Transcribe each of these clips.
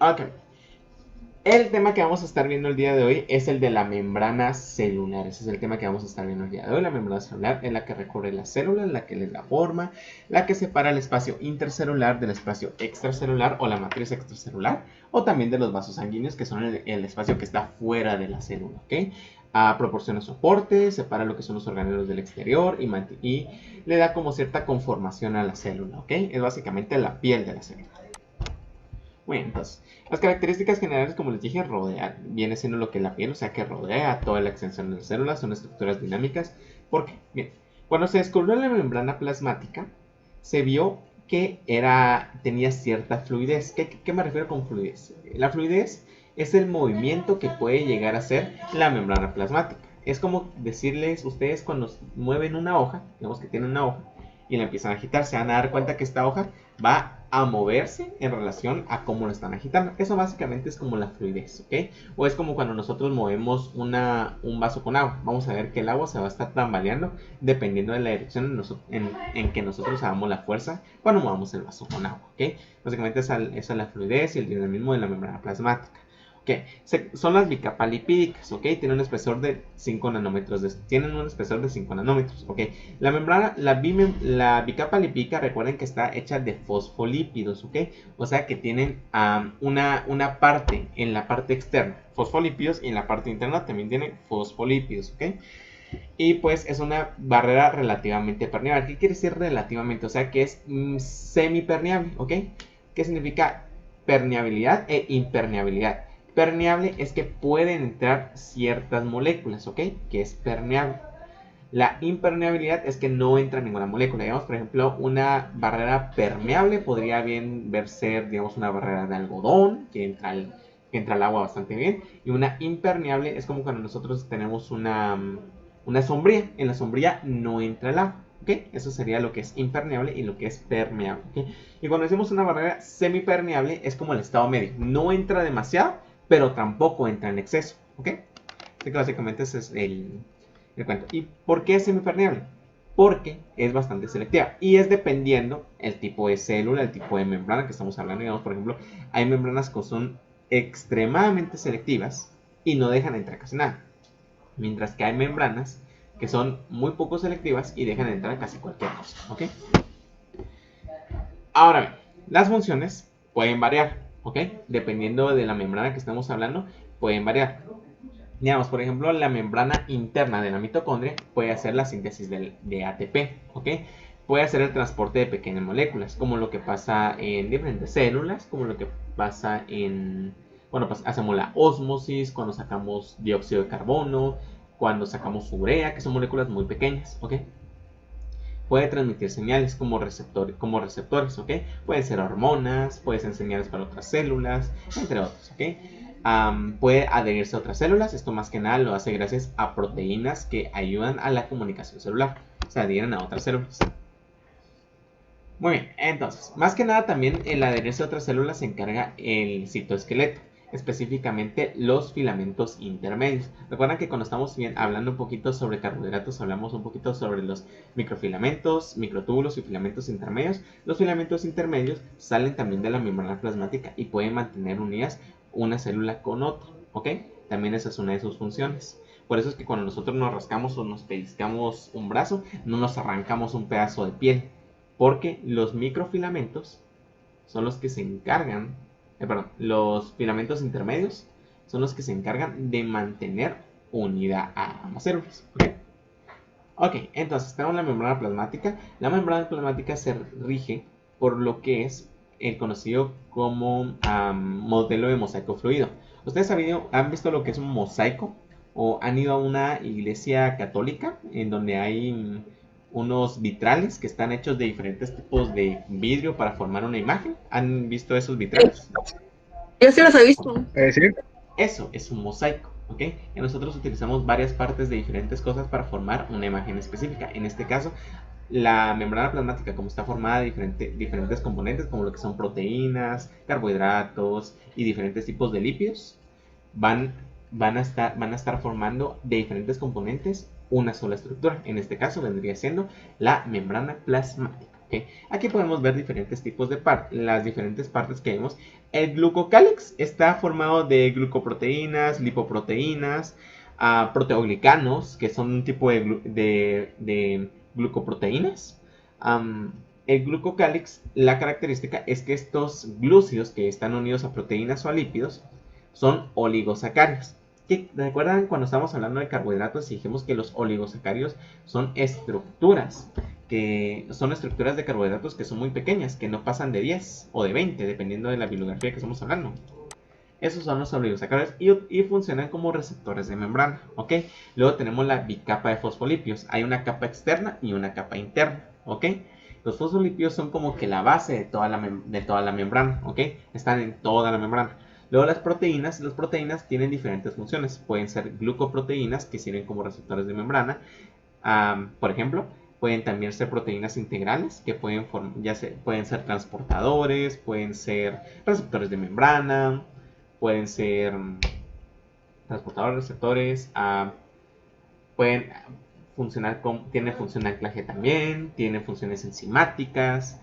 Ok. El tema que vamos a estar viendo el día de hoy es el de la membrana celular. Ese es el tema que vamos a estar viendo el día de hoy. La membrana celular es la que recorre la célula, la que le da forma, la que separa el espacio intercelular del espacio extracelular o la matriz extracelular, o también de los vasos sanguíneos, que son el espacio que está fuera de la célula. ¿Okay? Proporciona soporte, separa lo que son los organelos del exterior y le da como cierta conformación a la célula. ¿Okay? Es básicamente la piel de la célula. Bueno, entonces, las características generales, como les dije, viene siendo lo que es la piel, o sea que rodea toda la extensión de las células, son estructuras dinámicas. ¿Por qué? Bien, cuando se descubrió la membrana plasmática, se vio que tenía cierta fluidez. ¿Qué me refiero con fluidez? La fluidez es el movimiento que puede llegar a ser la membrana plasmática. Es como decirles ustedes cuando mueven una hoja, digamos que tienen una hoja, y la empiezan a agitar, se van a dar cuenta que esta hoja va a moverse en relación a cómo lo están agitando. Eso básicamente es como la fluidez, ¿ok? O es como cuando nosotros movemos un vaso con agua. Vamos a ver que el agua se va a estar tambaleando dependiendo de la dirección en que nosotros hagamos la fuerza cuando movamos el vaso con agua, ¿ok? Básicamente esa es la fluidez y el dinamismo de la membrana plasmática. Okay. Son las bicapalipídicas, ¿ok? Tienen un espesor de 5 nanómetros. Tienen un espesor de 5 nanómetros, ¿ok? La membrana, la bicapa lipídica, recuerden que está hecha de fosfolípidos, ¿ok? O sea que tienen una parte en la parte externa, fosfolípidos, y en la parte interna también tienen fosfolípidos, ¿ok? Y pues es una barrera relativamente permeable. ¿Qué quiere decir relativamente? O sea que es semipermeable, ¿ok? ¿Qué significa permeabilidad e impermeabilidad? Permeable es que pueden entrar ciertas moléculas, ¿ok? Que es permeable. La impermeabilidad es que no entra ninguna molécula. Digamos, por ejemplo, una barrera permeable podría bien ser, digamos, una barrera de algodón que entra al agua bastante bien. Y una impermeable es como cuando nosotros tenemos una sombría. En la sombría no entra el agua. ¿Ok? Eso sería lo que es impermeable y lo que es permeable. ¿Ok? Y cuando decimos una barrera semipermeable es como el estado medio. No entra demasiado, pero tampoco entra en exceso. ¿Ok? Así que básicamente ese es el cuento. ¿Y por qué es semipermeable? Porque es bastante selectiva y es dependiendo el tipo de célula, el tipo de membrana que estamos hablando. Digamos, por ejemplo, hay membranas que son extremadamente selectivas y no dejan entrar casi nada, mientras que hay membranas que son muy poco selectivas y dejan entrar casi cualquier cosa, ¿ok? Ahora bien, las funciones pueden variar, ¿ok? Dependiendo de la membrana que estemos hablando, pueden variar. Digamos, por ejemplo, la membrana interna de la mitocondria puede hacer la síntesis de ATP, ¿ok? Puede hacer el transporte de pequeñas moléculas, como lo que pasa en diferentes células, como lo que pasa bueno, pues hacemos la ósmosis, cuando sacamos dióxido de carbono, cuando sacamos urea, que son moléculas muy pequeñas, ¿ok? Puede transmitir señales como receptores, ¿ok? Pueden ser hormonas, pueden ser señales para otras células, entre otros, ¿ok? Puede adherirse a otras células, esto más que nada lo hace gracias a proteínas que ayudan a la comunicación celular, se adhieren a otras células. Muy bien, entonces, más que nada también en la adherencia a otras células se encarga el citoesqueleto, específicamente los filamentos intermedios. Recuerden que cuando estamos hablando un poquito sobre carbohidratos, hablamos un poquito sobre los microfilamentos, microtúbulos y filamentos intermedios. Los filamentos intermedios salen también de la membrana plasmática y pueden mantener unidas una célula con otra, ¿ok? También esa es una de sus funciones. Por eso es que cuando nosotros nos rascamos o nos pellizcamos un brazo, no nos arrancamos un pedazo de piel, porque los microfilamentos son los que se encargan, los filamentos intermedios son los que se encargan de mantener unida a ambas células. Ok, entonces tenemos la membrana plasmática. La membrana plasmática se rige por lo que es el conocido como modelo de mosaico fluido. ¿Ustedes han visto lo que es un mosaico? ¿O han ido a una iglesia católica en donde hay unos vitrales que están hechos de diferentes tipos de vidrio para formar una imagen? ¿Han visto esos vitrales? Yo sí los he visto. Sí. Eso es un mosaico, ¿ok? Y nosotros utilizamos varias partes de diferentes cosas para formar una imagen específica. En este caso, la membrana plasmática, como está formada de diferentes componentes, como lo que son proteínas, carbohidratos y diferentes tipos de lípidos, van a estar formando de diferentes componentes una sola estructura. En este caso vendría siendo la membrana plasmática. ¿ok? Aquí podemos ver diferentes tipos de las diferentes partes que vemos. El glucocálix está formado de glucoproteínas, lipoproteínas, proteoglicanos, que son un tipo de glucoproteínas. El glucocálix, la característica es que estos glúcidos que están unidos a proteínas o a lípidos son oligosacáridos. ¿Recuerdan cuando estábamos hablando de carbohidratos y dijimos que los oligosacáridos son estructuras de carbohidratos que son muy pequeñas, que no pasan de 10 o de 20, dependiendo de la bibliografía que estamos hablando? Esos son los oligosacáridos y funcionan como receptores de membrana, ¿ok? Luego tenemos la bicapa de fosfolípidos. Hay una capa externa y una capa interna, ¿ok? Los fosfolípidos son como que la base de toda la membrana, ¿ok? Están en toda la membrana. Luego las proteínas tienen diferentes funciones. Pueden ser glucoproteínas que sirven como receptores de membrana. Por ejemplo, pueden también ser proteínas integrales que pueden ser transportadores, pueden ser receptores de membrana, pueden ser transportadores, receptores, pueden tienen función de anclaje también, tienen funciones enzimáticas,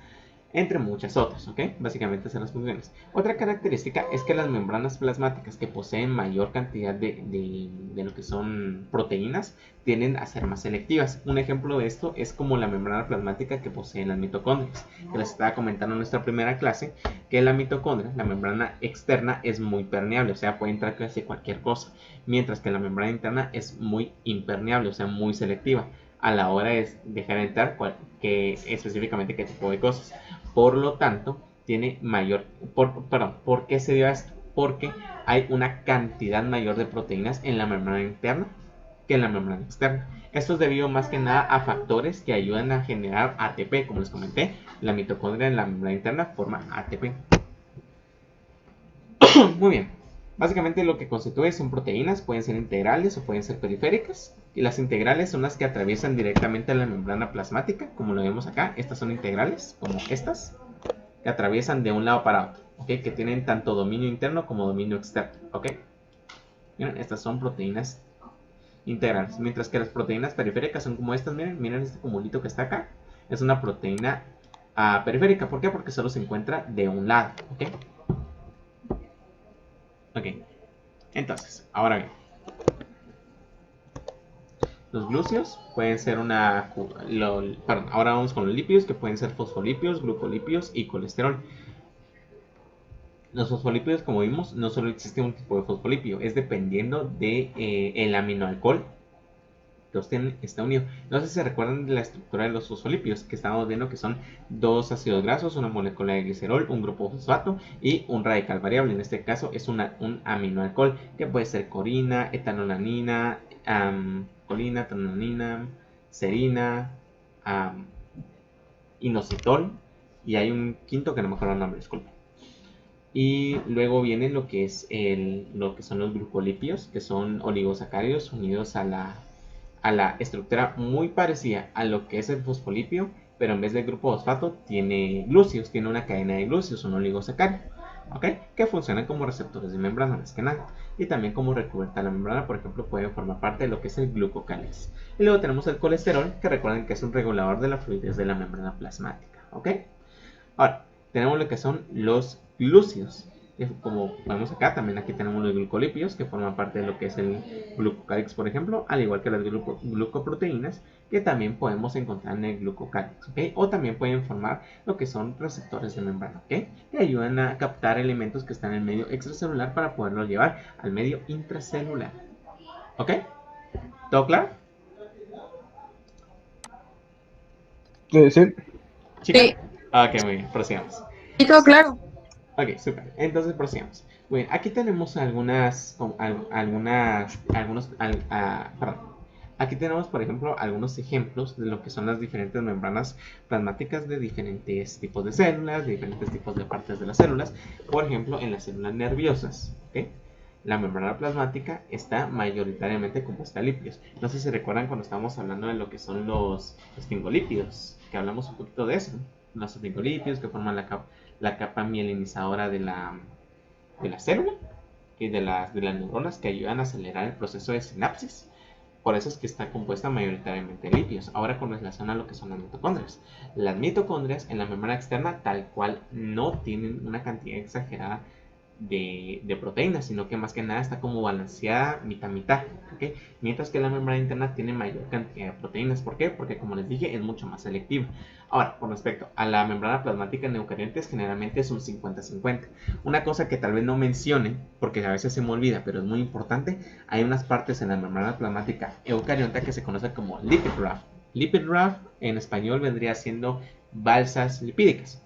entre muchas otras, ¿ok? Básicamente son las funciones. Otra característica es que las membranas plasmáticas que poseen mayor cantidad de lo que son proteínas tienden a ser más selectivas. Un ejemplo de esto es como la membrana plasmática que poseen las mitocondrias, que les estaba comentando en nuestra primera clase, que la mitocondria, la membrana externa, es muy permeable, o sea, puede entrar casi cualquier cosa, mientras que la membrana interna es muy impermeable, o sea, muy selectiva a la hora de dejar entrar específicamente qué tipo de cosas. Por lo tanto, tiene ¿por qué se dio esto? Porque hay una cantidad mayor de proteínas en la membrana interna que en la membrana externa. Esto es debido más que nada a factores que ayudan a generar ATP. Como les comenté, la mitocondria en la membrana interna forma ATP. Muy bien. Básicamente lo que constituye son proteínas, pueden ser integrales o pueden ser periféricas. Y las integrales son las que atraviesan directamente la membrana plasmática, como lo vemos acá. Estas son integrales, como estas, que atraviesan de un lado para otro, ¿ok? Que tienen tanto dominio interno como dominio externo, ¿ok? Miren, estas son proteínas integrales, mientras que las proteínas periféricas son como estas, miren este cumulito que está acá. Es una proteína periférica, ¿por qué? Porque solo se encuentra de un lado, ¿ok? Ok, entonces, ahora bien, los glúceos pueden ser ahora vamos con los lípidos, que pueden ser fosfolípidos, glucolípidos y colesterol. Los fosfolípidos, como vimos, no solo existe un tipo de fosfolípido, es dependiendo de el aminoalcohol que está unido. No sé si se recuerdan de la estructura de los fosfolípidos, que estábamos viendo que son dos ácidos grasos, una molécula de glicerol, un grupo fosfato y un radical variable. En este caso es un aminoalcohol, que puede ser corina, etanolanina, colina, etanolanina, serina, inositol, y hay un quinto que no me acuerdo el nombre, disculpe. Y luego viene lo que son los glucolípidos, que son oligosacáridos unidos a la estructura muy parecida a lo que es el fosfolipio, pero en vez del grupo fosfato tiene glúcidos, tiene una cadena de glúcidos, un oligosacárido, ¿ok? Que funcionan como receptores de membrana más que nada, y también como recubierta la membrana, por ejemplo, pueden formar parte de lo que es el glucocálix. Y luego tenemos el colesterol, que recuerden que es un regulador de la fluidez de la membrana plasmática, ¿ok? Ahora, tenemos lo que son los glúcidos. Como vemos acá, también aquí tenemos los glucolípidos, que forman parte de lo que es el glucocálix, por ejemplo, al igual que las glucoproteínas, que también podemos encontrar en el glucocálix, ¿ok? O también pueden formar lo que son receptores de membrana, ¿ok? Que ayudan a captar elementos que están en el medio extracelular para poderlos llevar al medio intracelular, ¿ok? ¿Todo claro? Sí, ¿Chica? Sí. Ok, muy bien, prosigamos. sí, todo claro. Ok, super. Entonces procedemos. Bien, aquí tenemos aquí tenemos, por ejemplo, algunos ejemplos de lo que son las diferentes membranas plasmáticas de diferentes tipos de células, de diferentes tipos de partes de las células. Por ejemplo, en las células nerviosas, ¿ok? La membrana plasmática está mayoritariamente compuesta de lípidos. No sé si recuerdan cuando estábamos hablando de lo que son los fosfolípidos, que hablamos un poquito de eso. Los fosfolípidos que forman la capa mielinizadora de la célula y de las neuronas, que ayudan a acelerar el proceso de sinapsis. Por eso es que está compuesta mayoritariamente de lípidos. Ahora con relación a lo que son las mitocondrias. Las mitocondrias en la membrana externa tal cual no tienen una cantidad exagerada de proteínas, sino que más que nada está como balanceada mitad-mitad, ¿okay? Mientras que la membrana interna tiene mayor cantidad de proteínas. ¿Por qué? Porque como les dije es mucho más selectiva. Ahora, con respecto a la membrana plasmática en eucariontes, generalmente es un 50-50. Una cosa que tal vez no mencione, porque a veces se me olvida, pero es muy importante, hay unas partes en la membrana plasmática eucariota que se conoce como lipid raft. Lipid raft en español vendría siendo balsas lipídicas.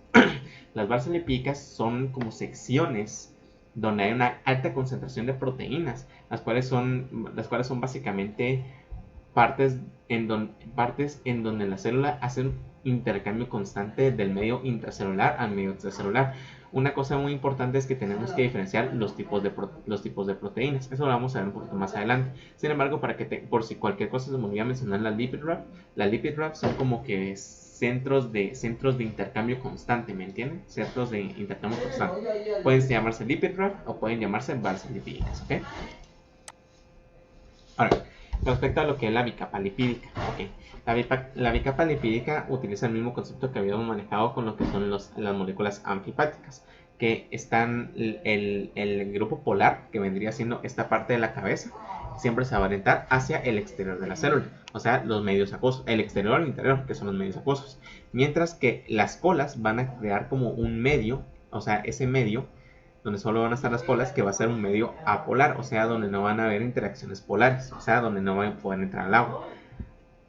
Las balsas lipídicas son como secciones donde hay una alta concentración de proteínas, las cuales son básicamente partes en donde la célula hace un intercambio constante del medio intracelular al medio extracelular. Una cosa muy importante es que tenemos que diferenciar los tipos de proteínas. Eso lo vamos a ver un poquito más adelante. Sin embargo, por si cualquier cosa se me olvida mencionar las lipid raft son como que centros de intercambio constante, ¿me entienden? Centros de intercambio constante. Pueden llamarse lipid raft o pueden llamarse balsas lipídicas, ¿ok? Ahora, respecto a lo que es la bicapa lipídica, ¿okay? La bicapa lipídica utiliza el mismo concepto que habíamos manejado con lo que son las moléculas amfipáticas, que están el grupo polar, que vendría siendo esta parte de la cabeza, siempre se va a orientar hacia el exterior de la célula, o sea, los medios acuosos, el exterior al interior, que son los medios acuosos, mientras que las colas van a crear como un medio, o sea, ese medio donde solo van a estar las colas, que va a ser un medio apolar, o sea, donde no van a haber interacciones polares, o sea, donde no van a poder entrar al agua.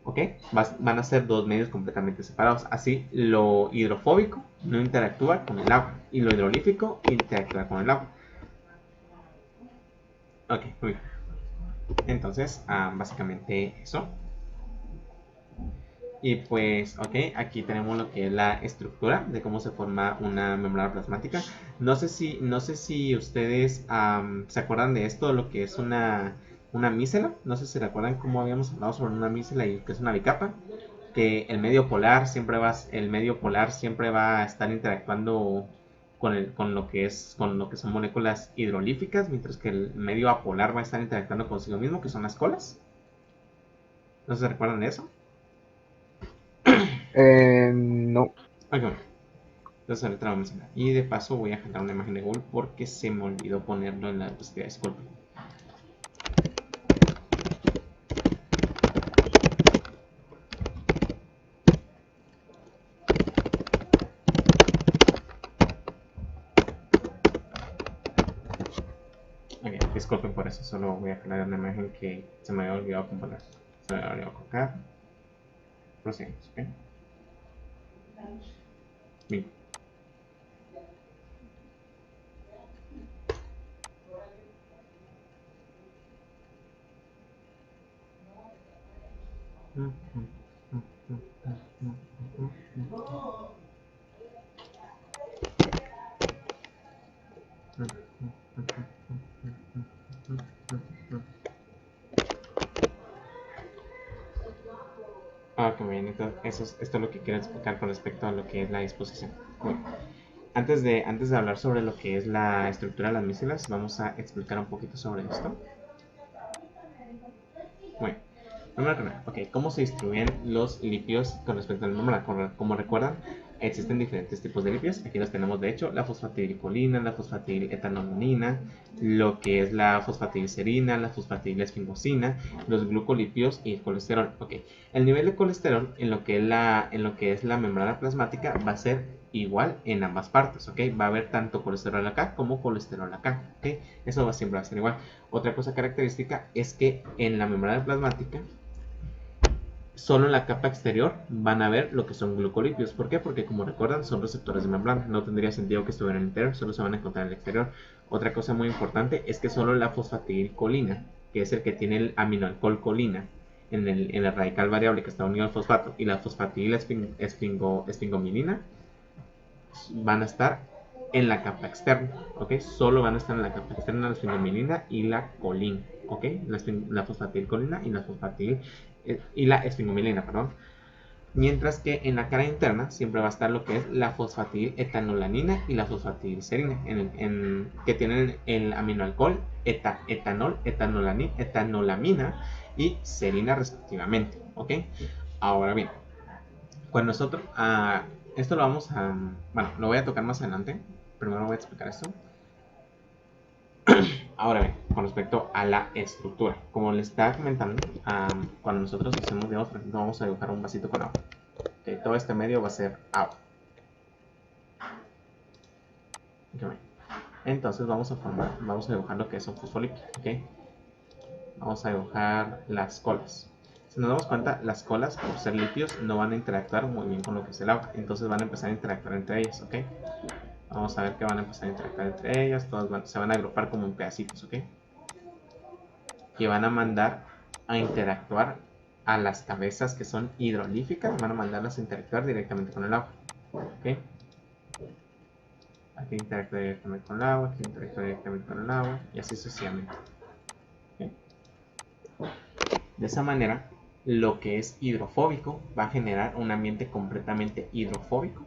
¿Ok? Van a ser dos medios completamente separados. Así, lo hidrofóbico no interactúa con el agua y lo hidrolífico interactúa con el agua. Ok, muy bien. Entonces, básicamente eso. Y pues, ok, aquí tenemos lo que es la estructura de cómo se forma una membrana plasmática. No sé si ustedes se acuerdan de esto, lo que es una mícela. No sé si se recuerdan cómo habíamos hablado sobre una mícela y que es una bicapa. Que el medio polar siempre va a estar interactuando con lo que son moléculas hidrolíficas, mientras que el medio apolar va a estar interactuando consigo mismo, que son las colas. ¿No se recuerdan de eso? No. Ok, entonces ahorita lo vamos a mencionar. Y de paso voy a generar una imagen de Google porque se me olvidó ponerlo en la diapositiva. Disculpen. Ok, disculpen por eso. Solo voy a generar una imagen que se me había olvidado componer. Se me había olvidado colocar. Proseguimos, ok. Bien. Ok, bien, entonces esto es lo que quiero explicar con respecto a lo que es la disposición. Bueno, antes de hablar sobre lo que es la estructura de las mícelas, vamos a explicar un poquito sobre esto. Bueno, primero que nada, ¿cómo se distribuyen los lípidos con respecto al membrana? Como recuerdan, existen diferentes tipos de lípidos. Aquí los tenemos, de hecho, la fosfatidilcolina, la fosfatidiletanolonina, lo que es la fosfatidilcerina, la fosfatidilesfingosina, los glucolípidos y el colesterol. El nivel de colesterol en lo que es la membrana plasmática va a ser igual en ambas partes, va a haber tanto colesterol acá como colesterol acá, eso siempre va a ser igual. Otra cosa característica es que en la membrana plasmática solo en la capa exterior van a ver lo que son glucolípidos. ¿Por qué? Porque como recuerdan son receptores de membrana, no tendría sentido que estuvieran en el interior, solo se van a encontrar en el exterior. Otra cosa muy importante es que solo la fosfatidilcolina, que es el que tiene el aminoalcohol colina en el radical variable que está unido al fosfato, y la fosfatidilesfingomilina van a estar en la capa externa, solo van a estar en la capa externa la esfingomilina y la colina, la fosfatidilcolina y la esfingomilina, perdón. Mientras que en la cara interna siempre va a estar lo que es la fosfatidilethanolanina y la fosfatidilcerina, que tienen el aminoalcohol etanolamina y serina respectivamente, ¿ok? Ahora bien, cuando nosotros, esto lo vamos a, bueno, lo voy a tocar más adelante, primero voy a explicar esto. Ahora bien, con respecto a la estructura, como les estaba comentando, cuando nosotros hacemos, digamos, por ejemplo, vamos a dibujar un vasito con agua. Okay, todo este medio va a ser agua. Okay. Entonces vamos a dibujar lo que es un fosfolípido. Okay. Vamos a dibujar las colas. Si nos damos cuenta, las colas, por ser lípidos, no van a interactuar muy bien con lo que es el agua. Entonces van a empezar a interactuar entre ellas, ¿ok? Vamos a ver que van a empezar a interactuar entre ellas. Todas se van a agrupar como en pedacitos, ¿ok? Y van a mandar a interactuar a las cabezas que son hidrolíficas. Van a mandarlas a interactuar directamente con el agua, ¿ok? Aquí interactúa directamente con el agua, aquí interactúa directamente con el agua, y así sucesivamente. ¿Okay? De esa manera, lo que es hidrofóbico va a generar un ambiente completamente hidrofóbico,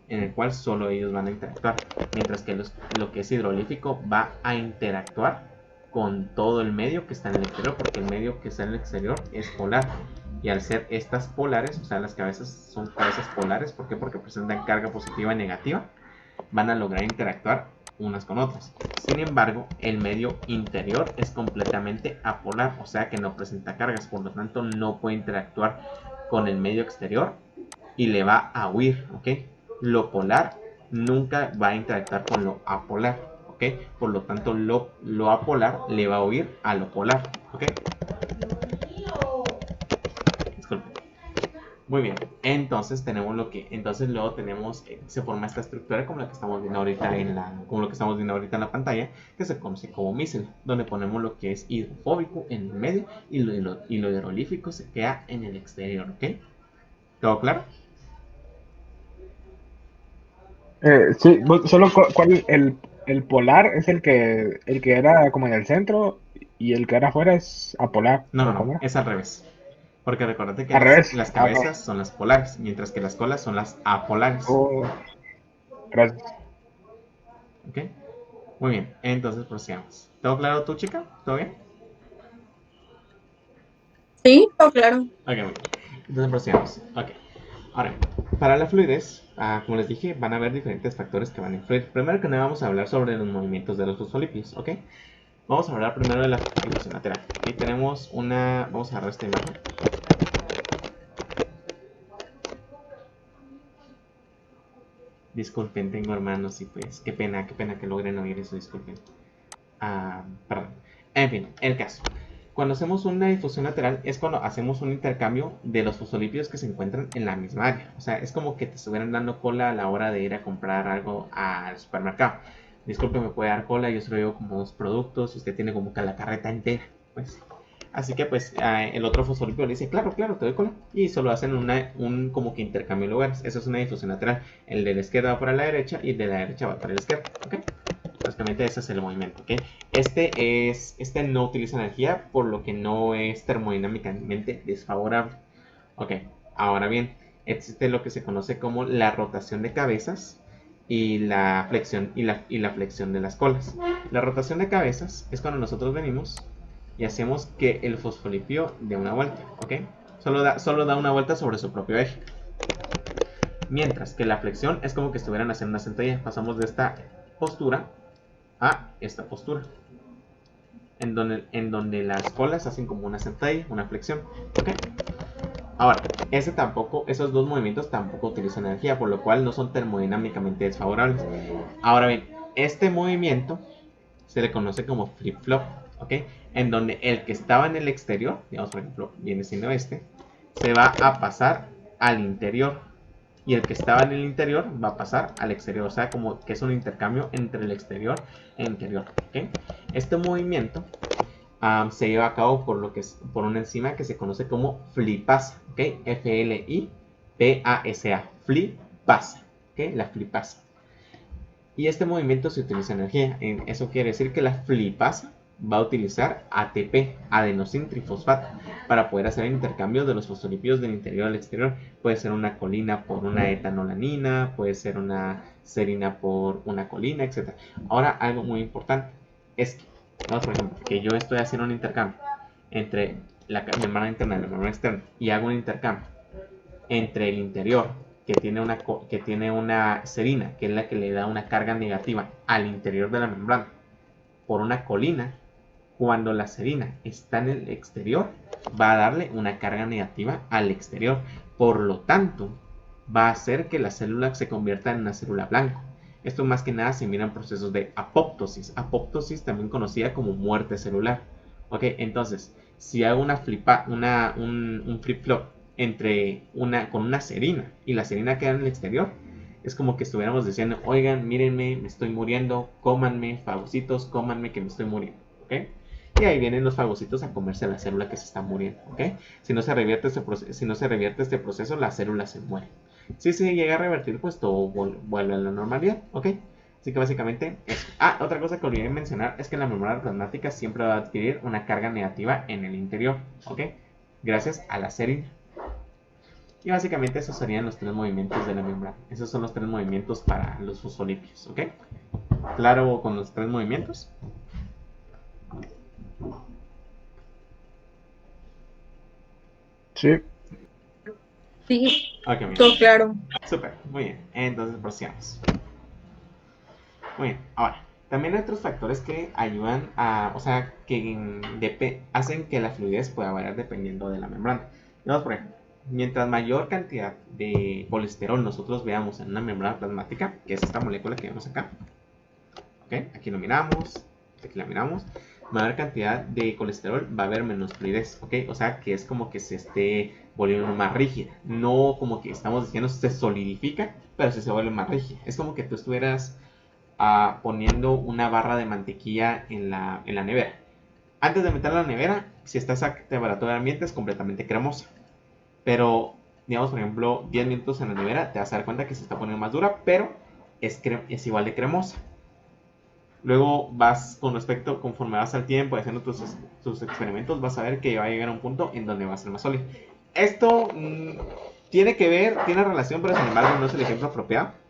en el cual solo ellos van a interactuar, mientras que lo que es hidrolífico va a interactuar con todo el medio que está en el exterior, porque el medio que está en el exterior es polar, y al ser estas polares, o sea, las cabezas son cabezas polares. ¿Por qué? Porque presentan carga positiva y negativa, van a lograr interactuar unas con otras. Sin embargo, el medio interior es completamente apolar, o sea que no presenta cargas, por lo tanto no puede interactuar con el medio exterior y le va a huir, ¿ok? Lo polar nunca va a interactuar con lo apolar, ¿ok? Por lo tanto, lo apolar le va a huir a lo polar, ¿ok? Disculpe. Muy bien, entonces tenemos entonces luego tenemos, se forma esta estructura como la que estamos viendo ahorita en la pantalla, que se conoce como micelio, donde ponemos lo que es hidrofóbico en el medio y lo hidrolífico se queda en el exterior, ¿ok? ¿Todo claro? Sí, solo cuál el polar es el que era como en el centro y el que era afuera es apolar, No, no, ¿o no, cómo era? es al revés. Porque recuérdate que Al revés. las Ah, ok. cabezas son las polares, mientras que las colas son las apolares, Oh, gracias. ¿ok? Muy bien, entonces procedamos. ¿Todo claro tú, chica? ¿Todo bien? Sí, oh, claro. Ok, muy bien. Entonces procedamos. Ok. Ahora, para la fluidez, como les dije, van a haber diferentes factores que van a influir. Primero que nada vamos a hablar sobre los movimientos de los fosfolípidos, ¿ok? Vamos a hablar primero de la difusión lateral. Aquí tenemos vamos a agarrar esta imagen. Disculpen, tengo hermanos y pues qué pena que logren oír eso, disculpen. Perdón. En fin, el caso. Cuando hacemos una difusión lateral es cuando hacemos un intercambio de los fosfolípidos que se encuentran en la misma área. O sea, es como que te estuvieran dando cola a la hora de ir a comprar algo al supermercado. Disculpe, me puede dar cola, yo se lo llevo como dos productos, usted tiene como que la carreta entera. Pues. Así que pues el otro fosfolípido le dice, claro, claro, te doy cola. Y solo hacen un como que intercambio de lugares. Eso es una difusión lateral. El de la izquierda va para la derecha y el de la derecha va para la izquierda. ¿Ok? Básicamente ese es el movimiento, ¿ok? Este no utiliza energía, por lo que no es termodinámicamente desfavorable. Ok, ahora bien, existe lo que se conoce como la rotación de cabezas y la flexión flexión de las colas. La rotación de cabezas es cuando nosotros venimos y hacemos que el fosfolipio dé una vuelta, ¿ok? Solo da una vuelta sobre su propio eje. Mientras que la flexión es como que estuvieran haciendo una sentadilla. Pasamos de esta postura a esta postura, en donde las colas hacen como una sentadilla, una flexión, ¿ok? Ahora, esos dos movimientos tampoco utilizan energía, por lo cual no son termodinámicamente desfavorables. Ahora bien, este movimiento se le conoce como flip-flop, ¿ok? En donde el que estaba en el exterior, digamos por ejemplo, viene siendo se va a pasar al interior, y el que estaba en el interior va a pasar al exterior, o sea, como que es un intercambio entre el exterior e interior, ¿ok? Este movimiento se lleva a cabo por una enzima que se conoce como flipasa, ¿ok? Flipasa, flipasa, ¿ok? La flipasa. Y este movimiento se utiliza energía. Eso quiere decir que la flipasa va a utilizar ATP, adenosín trifosfato, para poder hacer el intercambio de los fosfolípidos del interior al exterior. Puede ser una colina por una etanolanina, puede ser una serina por una colina, etc. Ahora, algo muy importante es que, vamos, por ejemplo, que yo estoy haciendo un intercambio entre la membrana interna y la membrana externa y hago un intercambio entre el interior, que tiene una serina, que es la que le da una carga negativa al interior de la membrana, por una colina, cuando la serina está en el exterior, va a darle una carga negativa al exterior. Por lo tanto, va a hacer que la célula se convierta en una célula blanca. Esto más que nada se mira en procesos de apoptosis. Apoptosis también conocida como muerte celular. Ok, entonces, si hago un flip-flop con una serina y la serina queda en el exterior, es como que estuviéramos diciendo, oigan, mírenme, me estoy muriendo, cómanme, fagocitos, cómanme que me estoy muriendo. ¿Ok? Y ahí vienen los fagocitos a comerse la célula que se está muriendo. ¿Ok? Si no se revierte este proceso, la célula se muere. Si se llega a revertir, pues todo vuelve a la normalidad. ¿Ok? Así que básicamente eso. Otra cosa que olvidé mencionar es que la membrana plasmática siempre va a adquirir una carga negativa en el interior. ¿Ok? Gracias a la serina. Y básicamente esos serían los tres movimientos de la membrana. Esos son los tres movimientos para los fosfolípidos. ¿Ok? ¿Claro con los tres movimientos? Sí. Sí, Ok, muy todo bien. claro. Súper, muy bien. Entonces prosigamos. Muy bien, ahora, también hay otros factores que ayudan o sea, que hacen que la fluidez pueda variar dependiendo de la membrana. Digamos, por ejemplo, mientras mayor cantidad de colesterol nosotros veamos en una membrana plasmática, que es esta molécula que vemos acá, ¿ok? Aquí lo miramos, aquí la miramos, mayor cantidad de colesterol va a haber menos fluidez, ¿ok? O sea, que es como que se esté volviendo más rígida, no como que estamos diciendo se solidifica, pero se vuelve más rígida. Es como que tú estuvieras poniendo una barra de mantequilla en la nevera. Antes de meterla en la nevera, si estás a temperatura ambiente, es completamente cremosa. Pero, digamos, por ejemplo, 10 minutos en la nevera, te vas a dar cuenta que se está poniendo más dura, pero es igual de cremosa. Luego conforme vas al tiempo haciendo tus experimentos, vas a ver que va a llegar a un punto en donde va a ser más sólido. Esto tiene relación, pero sin embargo no es el ejemplo apropiado.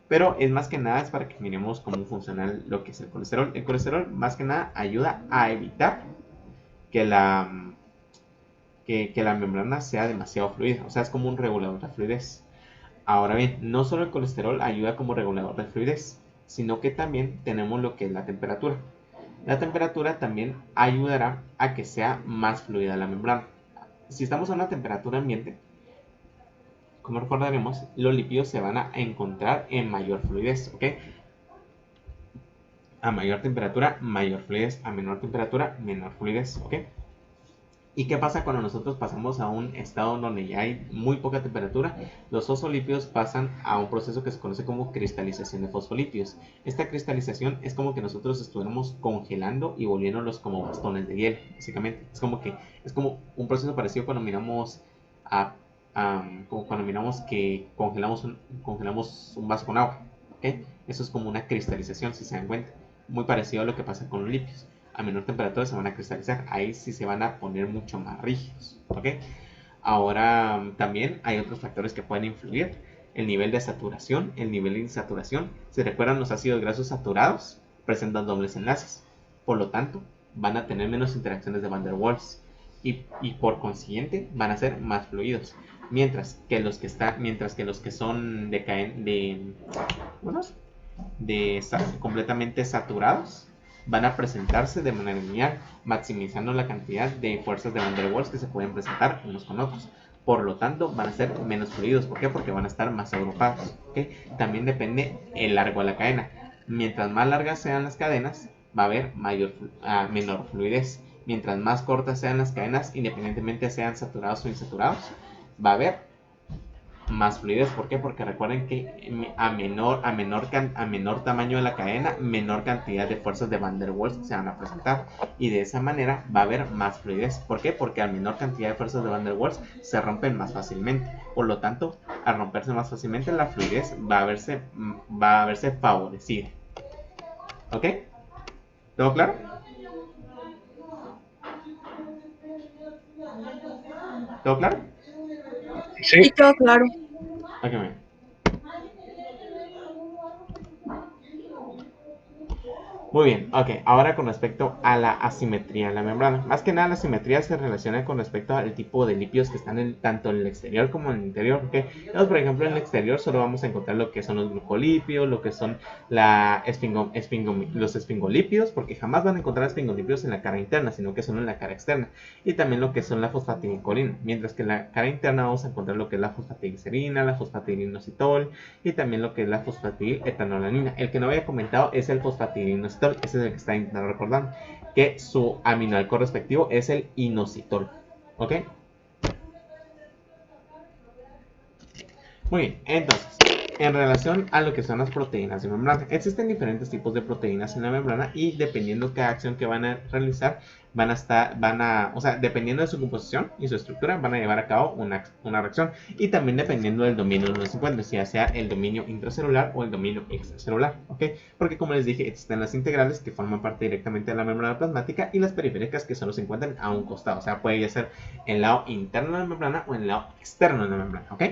Pero es más que nada es para que miremos cómo funciona lo que es el colesterol. El colesterol más que nada ayuda a evitar que la membrana sea demasiado fluida. O sea, es como un regulador de fluidez. Ahora bien, no solo el colesterol ayuda como regulador de fluidez, sino que también tenemos lo que es la temperatura. La temperatura también ayudará a que sea más fluida la membrana. Si estamos a una temperatura ambiente, como recordaremos, los lípidos se van a encontrar en mayor fluidez, ¿ok? A mayor temperatura, mayor fluidez. A menor temperatura, menor fluidez, ¿ok? ¿Y qué pasa cuando nosotros pasamos a un estado donde ya hay muy poca temperatura? Los fosfolípidos pasan a un proceso que se conoce como cristalización de fosfolípidos. Esta cristalización es como que nosotros estuviéramos congelando y volviéndolos como bastones de hielo, básicamente. Es como un proceso parecido cuando miramos como cuando miramos que congelamos un vaso con agua, ¿ok? Eso es como una cristalización, si se dan cuenta. Muy parecido a lo que pasa con los lípidos. A menor temperatura se van a cristalizar, ahí sí se van a poner mucho más rígidos, ¿ok? Ahora también hay otros factores que pueden influir: el nivel de saturación, el nivel de insaturación. Si recuerdan, los ácidos grasos saturados presentan dobles enlaces, por lo tanto van a tener menos interacciones de Van der Waals y por consiguiente van a ser más fluidos, mientras que los que son completamente saturados van a presentarse de manera lineal, maximizando la cantidad de fuerzas de Van der Waals que se pueden presentar unos con otros. Por lo tanto, van a ser menos fluidos. ¿Por qué? Porque van a estar más agrupados. ¿Okay? También depende el largo de la cadena. Mientras más largas sean las cadenas, va a haber menor fluidez. Mientras más cortas sean las cadenas, independientemente sean saturados o insaturados, va a haber más fluidez. ¿Por qué? Porque recuerden que a menor tamaño de la cadena, menor cantidad de fuerzas de Van der Waals se van a presentar, y de esa manera va a haber más fluidez. ¿Por qué? Porque a menor cantidad de fuerzas de Van der Waals se rompen más fácilmente. Por lo tanto, al romperse más fácilmente, la fluidez va a verse favorecida. ¿Ok? ¿Todo claro? ¿Todo claro? Sí, Sí. todo claro. Ok, bien. Muy bien, ok. Ahora con respecto a la asimetría de la membrana. Más que nada la asimetría se relaciona con respecto al tipo de lípidos que están tanto en el exterior como en el interior. ¿Ok? Entonces, por ejemplo, en el exterior solo vamos a encontrar lo que son los glucolípidos, lo que son los esfingolípidos, porque jamás van a encontrar esfingolípidos en la cara interna, sino que son en la cara externa. Y también lo que son la fosfatidilcolina. Mientras que en la cara interna vamos a encontrar lo que es la fosfatidilcerina, la fosfatidilinositol y también lo que es la fosfatidiletoanolanina. El que no había comentado es el fosfatidilinositol. Ese es el que está intentando recordar, que su aminoalcohol respectivo es el inositol. ¿Ok? Muy bien, entonces, en relación a lo que son las proteínas de membrana, existen diferentes tipos de proteínas en la membrana y dependiendo de cada acción que van a realizar, o sea, dependiendo de su composición y su estructura, van a llevar a cabo una reacción y también dependiendo del dominio donde se encuentre, ya sea el dominio intracelular o el dominio extracelular, ¿ok? Porque como les dije, existen las integrales que forman parte directamente de la membrana plasmática y las periféricas que solo se encuentran a un costado, o sea, puede ya ser en el lado interno de la membrana o en el lado externo de la membrana, ¿ok?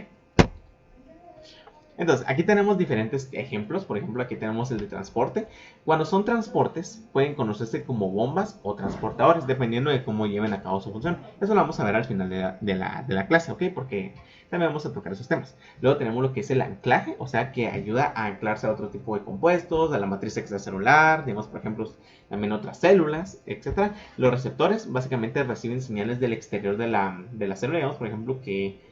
Entonces, aquí tenemos diferentes ejemplos. Por ejemplo, aquí tenemos el de transporte. Cuando son transportes, pueden conocerse como bombas o transportadores, dependiendo de cómo lleven a cabo su función. Eso lo vamos a ver al final de la clase, ¿ok? Porque también vamos a tocar esos temas. Luego tenemos lo que es el anclaje, o sea, que ayuda a anclarse a otro tipo de compuestos, a la matriz extracelular, digamos, por ejemplo, también otras células, etc. Los receptores básicamente reciben señales del exterior de la célula, digamos, por ejemplo, que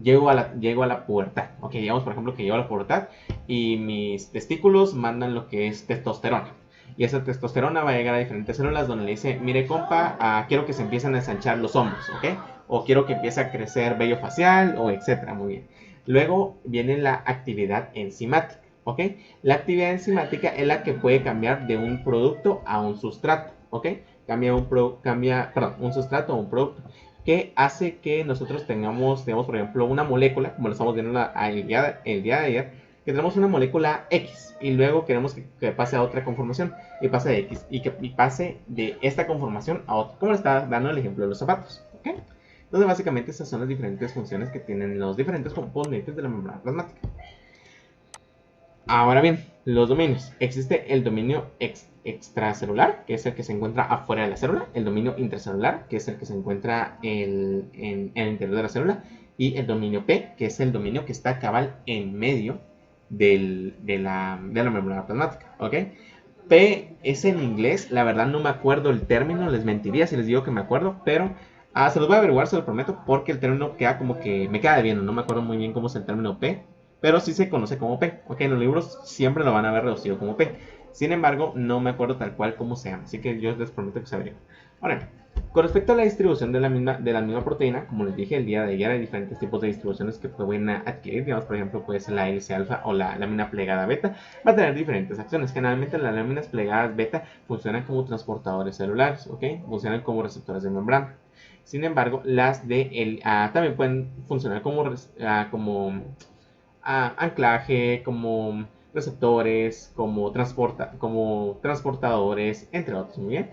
llego a la pubertad. Ok, digamos por ejemplo que llego a la pubertad y mis testículos mandan lo que es testosterona. Y esa testosterona va a llegar a diferentes células donde le dice, mire compa, quiero que se empiecen a ensanchar los hombros, ¿ok? O quiero que empiece a crecer vello facial, o etcétera, muy bien. Luego viene la actividad enzimática, ¿ok? La actividad enzimática es la que puede cambiar de un producto a un sustrato, ¿ok? Un sustrato a un producto que hace que nosotros tengamos, por ejemplo, una molécula, como lo estamos viendo el día de ayer, que tenemos una molécula X y luego queremos que pase a otra conformación y pase de X y pase de esta conformación a otra, como le está dando el ejemplo de los zapatos. ¿Okay? Entonces, básicamente, estas son las diferentes funciones que tienen los diferentes componentes de la membrana plasmática. Ahora bien, los dominios. Existe el dominio extracelular, que es el que se encuentra afuera de la célula, el dominio intracelular, que es el que se encuentra en el interior de la célula, y el dominio P, que es el dominio que está cabal en medio de la membrana plasmática. ¿Ok? P es en inglés, la verdad no me acuerdo el término, les mentiría si les digo que me acuerdo, pero se los voy a averiguar, se lo prometo, porque el término queda como que me queda debiendo, no me acuerdo muy bien cómo es el término P, pero sí se conoce como P. Ok, en los libros siempre lo van a ver reducido como P. Sin embargo, no me acuerdo tal cual como se llama, así que yo les prometo que se averigua. Ahora, con respecto a la distribución de la misma proteína, como les dije el día de ayer, hay diferentes tipos de distribuciones que pueden adquirir. Digamos, por ejemplo, puede ser la hélice alfa o la lámina plegada beta. Va a tener diferentes acciones. Generalmente las láminas plegadas beta funcionan como transportadores celulares, ¿ok? Funcionan como receptores de membrana. Sin embargo, también pueden funcionar como anclaje, como receptores, como transportadores, entre otros. Muy bien.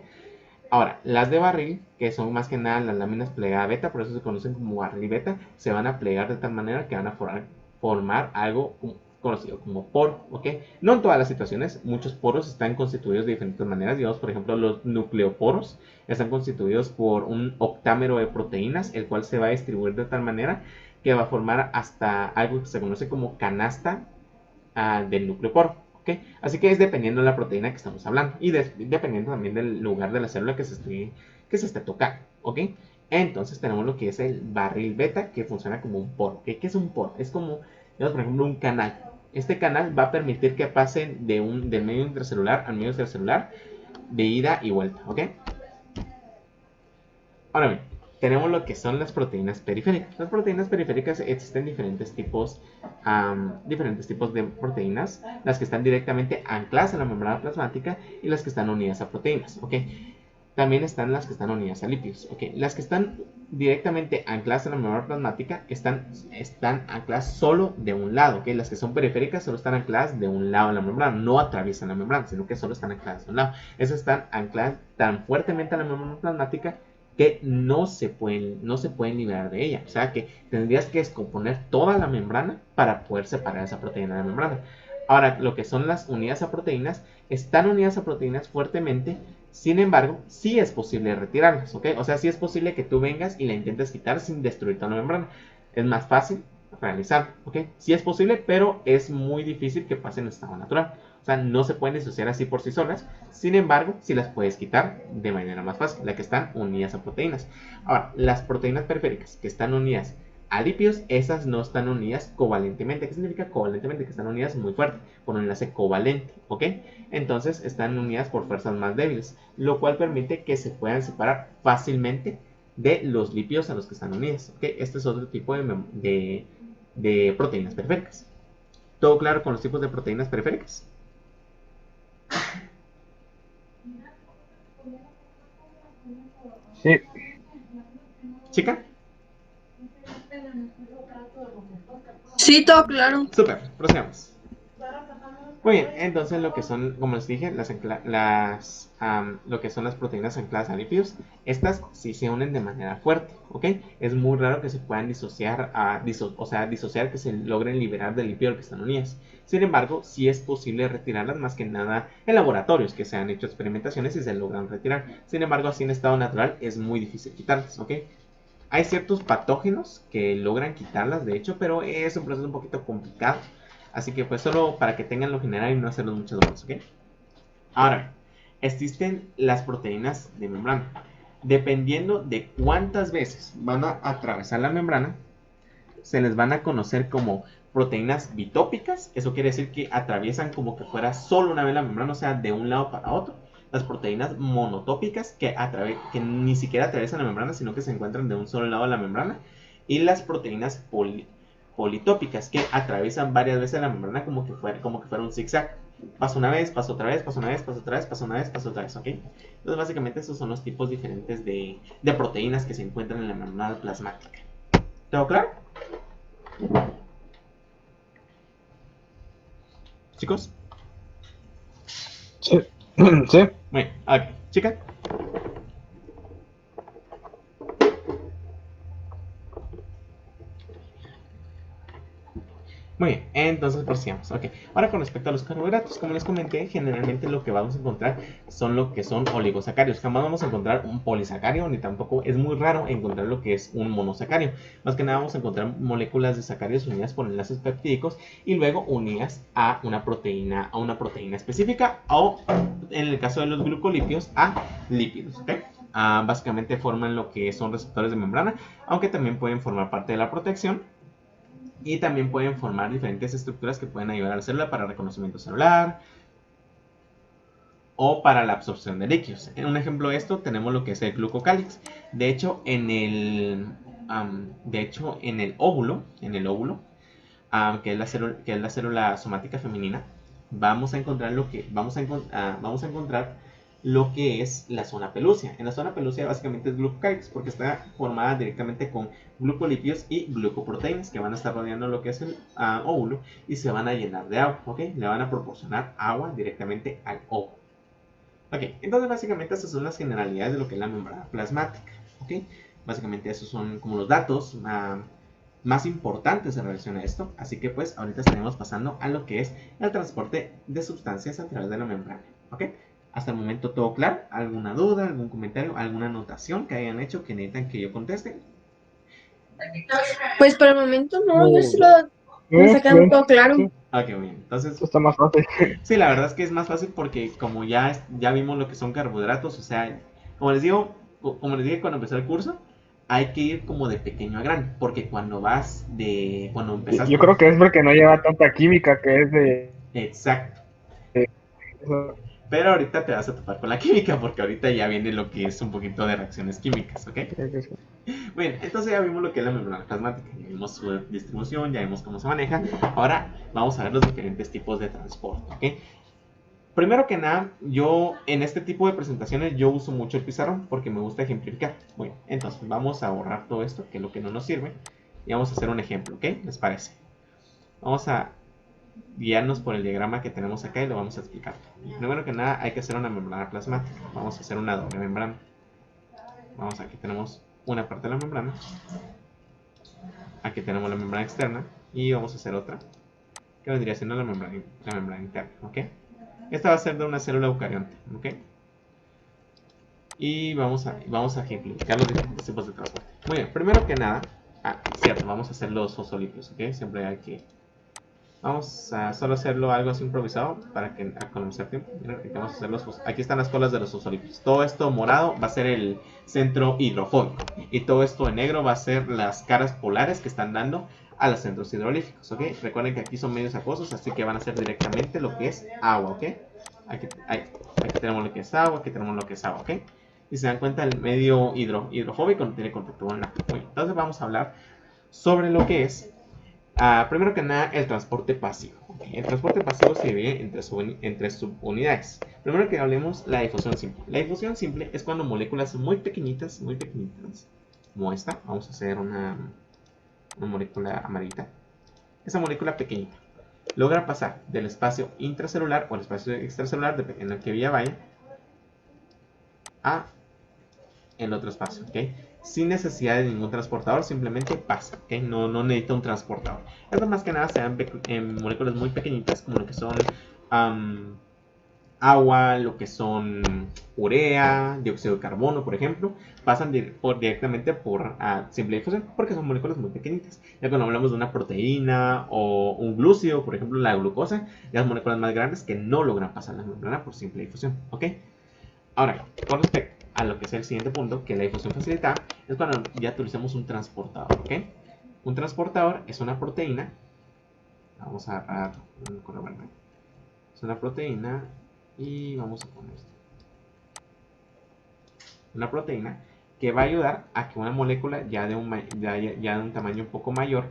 Ahora, las de barril, que son más que nada las láminas plegadas beta, por eso se conocen como barril beta, se van a plegar de tal manera que van a formar algo conocido como poro, ¿ok? No en todas las situaciones, muchos poros están constituidos de diferentes maneras. Digamos, por ejemplo, los nucleoporos están constituidos por un octámero de proteínas, el cual se va a distribuir de tal manera que va a formar hasta algo que se conoce como canasta del núcleo poro. ¿Okay? Así que es dependiendo de la proteína que estamos hablando y dependiendo también del lugar de la célula que se esté tocando. ¿Ok? Entonces tenemos lo que es el barril beta que funciona como un poro. ¿Okay? ¿Qué es un poro? Es como, digamos, por ejemplo, un canal. Este canal va a permitir que pasen del medio intracelular al medio extracelular de ida y vuelta. ¿Ok? Ahora bien, tenemos lo que son las proteínas periféricas. Las proteínas periféricas existen diferentes tipos de proteínas, las que están directamente ancladas a la membrana plasmática y las que están unidas a proteínas, ¿ok? También están las que están unidas a lípidos, ¿ok? Las que están directamente ancladas a la membrana plasmática están ancladas solo de un lado, ¿ok? Las que son periféricas solo están ancladas de un lado de la membrana, no atraviesan la membrana, sino que solo están ancladas de un lado. Esas están ancladas tan fuertemente a la membrana plasmática que no se pueden liberar de ella. O sea que tendrías que descomponer toda la membrana para poder separar esa proteína de la membrana. Ahora, lo que son las unidas a proteínas, están unidas a proteínas fuertemente, sin embargo, sí es posible retirarlas, ¿ok? O sea, sí es posible que tú vengas y la intentes quitar sin destruir toda la membrana. Es más fácil realizar, ¿ok? Sí es posible, pero es muy difícil que pase en estado natural. O sea, no se pueden disociar así por sí solas. Sin embargo, sí las puedes quitar de manera más fácil, la que están unidas a proteínas. Ahora, las proteínas periféricas que están unidas a lípidos, esas no están unidas covalentemente. ¿Qué significa covalentemente? Que están unidas muy fuerte, por un enlace covalente, ¿ok? Entonces están unidas por fuerzas más débiles, lo cual permite que se puedan separar fácilmente de los lípidos a los que están unidas, ¿ok? Este es otro tipo de proteínas periféricas. ¿Todo claro con los tipos de proteínas periféricas? Sí, ¿Chica? Sí, todo claro. Súper, procedamos. Muy bien, entonces lo que son, como les dije, lo que son las proteínas ancladas a lípidos, estas sí se unen de manera fuerte, ¿ok? Es muy raro que se puedan disociar, o sea, disociar, que se logren liberar del lípido al que están unidas. Sin embargo, sí es posible retirarlas, más que nada en laboratorios que se han hecho experimentaciones y se logran retirar. Sin embargo, así en estado natural es muy difícil quitarlas, ¿ok? Hay ciertos patógenos que logran quitarlas, de hecho, pero es un proceso un poquito complicado. Así que pues solo para que tengan lo general y no hacerlos muchas veces, ¿ok? Ahora, existen las proteínas de membrana. Dependiendo de cuántas veces van a atravesar la membrana, se les van a conocer como proteínas bitópicas. Eso quiere decir que atraviesan como que fuera solo una vez la membrana, o sea, de un lado para otro. Las proteínas monotópicas que ni siquiera atraviesan la membrana, sino que se encuentran de un solo lado de la membrana. Y las proteínas politópicas que atraviesan varias veces la membrana como que fuera un zigzag. Paso una vez, paso otra vez, paso una vez, paso otra vez, paso una vez, paso otra vez, ¿ok? Entonces básicamente esos son los tipos diferentes de proteínas que se encuentran en la membrana plasmática. ¿Todo claro? Chicos. sí, sí. Muy bien, ok. Chica. Muy bien, entonces prosigamos. Ok, ahora con respecto a los carbohidratos, como les comenté, generalmente lo que vamos a encontrar son lo que son oligosacáridos. Jamás vamos a encontrar un polisacario, ni tampoco es muy raro encontrar lo que es un monosacario. Más que nada vamos a encontrar moléculas de sacáridos unidas por enlaces peptídicos y luego unidas a una proteína específica, o en el caso de los glucolípidos a lípidos. ¿Ok? Básicamente forman lo que son receptores de membrana, aunque también pueden formar parte de la protección. Y también pueden formar diferentes estructuras que pueden ayudar a la célula para reconocimiento celular o para la absorción de líquidos. En un ejemplo de esto tenemos lo que es el glucocálix. De hecho, en el óvulo, que es la célula somática femenina, vamos a encontrar lo que es la zona pelúcea. En la zona pelúcea básicamente es glucocálix porque está formada directamente con glucolípidos y glucoproteínas que van a estar rodeando lo que es el óvulo y se van a llenar de agua, ¿ok? Le van a proporcionar agua directamente al óvulo. Ok, entonces básicamente esas son las generalidades de lo que es la membrana plasmática, ¿ok? Básicamente esos son como los datos más importantes en relación a esto. Así que pues ahorita estaremos pasando a lo que es el transporte de sustancias a través de la membrana, ¿ok? Hasta el momento todo claro. ¿Alguna duda, algún comentario, alguna anotación que hayan hecho que necesitan que yo conteste? Pues por el momento no, yo sí me Sí, está quedando todo claro. sí, Ok, bien. Entonces, esto está más fácil. sí, la verdad es que es más fácil porque como ya vimos lo que son carbohidratos, o sea, como les digo, como les dije cuando empecé el curso, hay que ir como de pequeño a grande, porque cuando Yo empezaste, creo que es porque no lleva tanta química que es exacto. de eso. Pero ahorita te vas a topar con la química, porque ahorita ya viene lo que es un poquito de reacciones químicas, ¿ok? Bueno, entonces ya vimos lo que es la membrana plasmática, ya vimos su distribución, ya vimos cómo se maneja. Ahora vamos a ver los diferentes tipos de transporte, ¿ok? Primero que nada, yo en este tipo de presentaciones yo uso mucho el pizarrón porque me gusta ejemplificar. Bueno, entonces vamos a borrar todo esto, que es lo que no nos sirve, y vamos a hacer un ejemplo, ¿ok? ¿Les parece? Vamos a guiarnos por el diagrama que tenemos acá y lo vamos a explicar. Primero que nada hay que hacer una membrana plasmática. Vamos a hacer una doble membrana. Aquí tenemos una parte de la membrana. Aquí tenemos la membrana externa y vamos a hacer otra, que que vendría siendo la membrana interna, ¿ok? Esta va a ser de una célula eucarionte, ¿ok? Y vamos a ejemplificar los diferentes tipos de transporte. Muy bien, primero que nada, cierto, vamos a hacer los fosfolípidos, ¿ok? Siempre hay que... Vamos a solo hacerlo algo así improvisado para que economizar tiempo. Miren, aquí vamos a hacer aquí están las colas de los fosfolípidos. Todo esto morado va a ser el centro hidrofóbico. Y todo esto en negro va a ser las caras polares que están dando a los centros hidrolíficos, ¿ok? Recuerden que aquí son medios acuosos, así que van a ser directamente lo que es agua, ¿ok? Aquí tenemos lo que es agua, aquí tenemos lo que es agua, ¿ok? Y se dan cuenta, el medio hidrofóbico no tiene contacto con el agua. Muy bien, entonces vamos a hablar sobre lo que es, primero que nada, el transporte pasivo. ¿Okay? El transporte pasivo se divide entre subunidades. Primero que hablemos la difusión simple. La difusión simple es cuando moléculas muy pequeñitas, como esta, vamos a hacer una molécula amarillita. Esa molécula pequeñita logra pasar del espacio intracelular o el espacio extracelular, dependiendo de qué vía vaya, a el otro espacio, ¿ok? Sin necesidad de ningún transportador, simplemente pasa, ¿ok? No necesita un transportador. Esto más que nada se dan en moléculas muy pequeñitas, como lo que son agua, lo que son urea, dióxido de carbono, por ejemplo, pasan directamente por simple difusión, porque son moléculas muy pequeñitas. Ya cuando hablamos de una proteína o un glúcido, por ejemplo, la glucosa, ya son moléculas más grandes que no logran pasar la membrana por simple difusión, ¿ok? Ahora, con respecto a lo que es el siguiente punto, que es la difusión facilitada, es cuando ya utilizamos un transportador, ¿ok? Un transportador es una proteína. Vamos a agarrar un color verde. Es una proteína y vamos a poner esto. Una proteína que va a ayudar a que una molécula ya de un tamaño un poco mayor,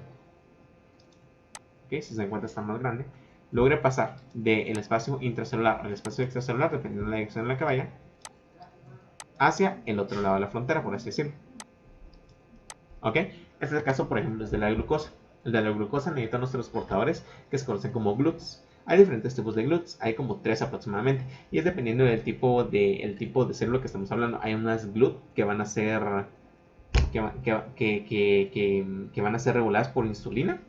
¿ok? Si se encuentra está más grande, logre pasar del espacio intracelular al espacio extracelular, dependiendo de la dirección en la que vaya, hacia el otro lado de la frontera, por así decirlo. ¿Ok? Este es el caso, por ejemplo, es de la glucosa. El de la glucosa necesita unos transportadores que se conocen como GLUTs. Hay diferentes tipos de GLUTs, hay como 3 aproximadamente. Y es dependiendo del tipo de célula que estamos hablando. Hay unas GLUT que van a ser que van a ser reguladas por insulina.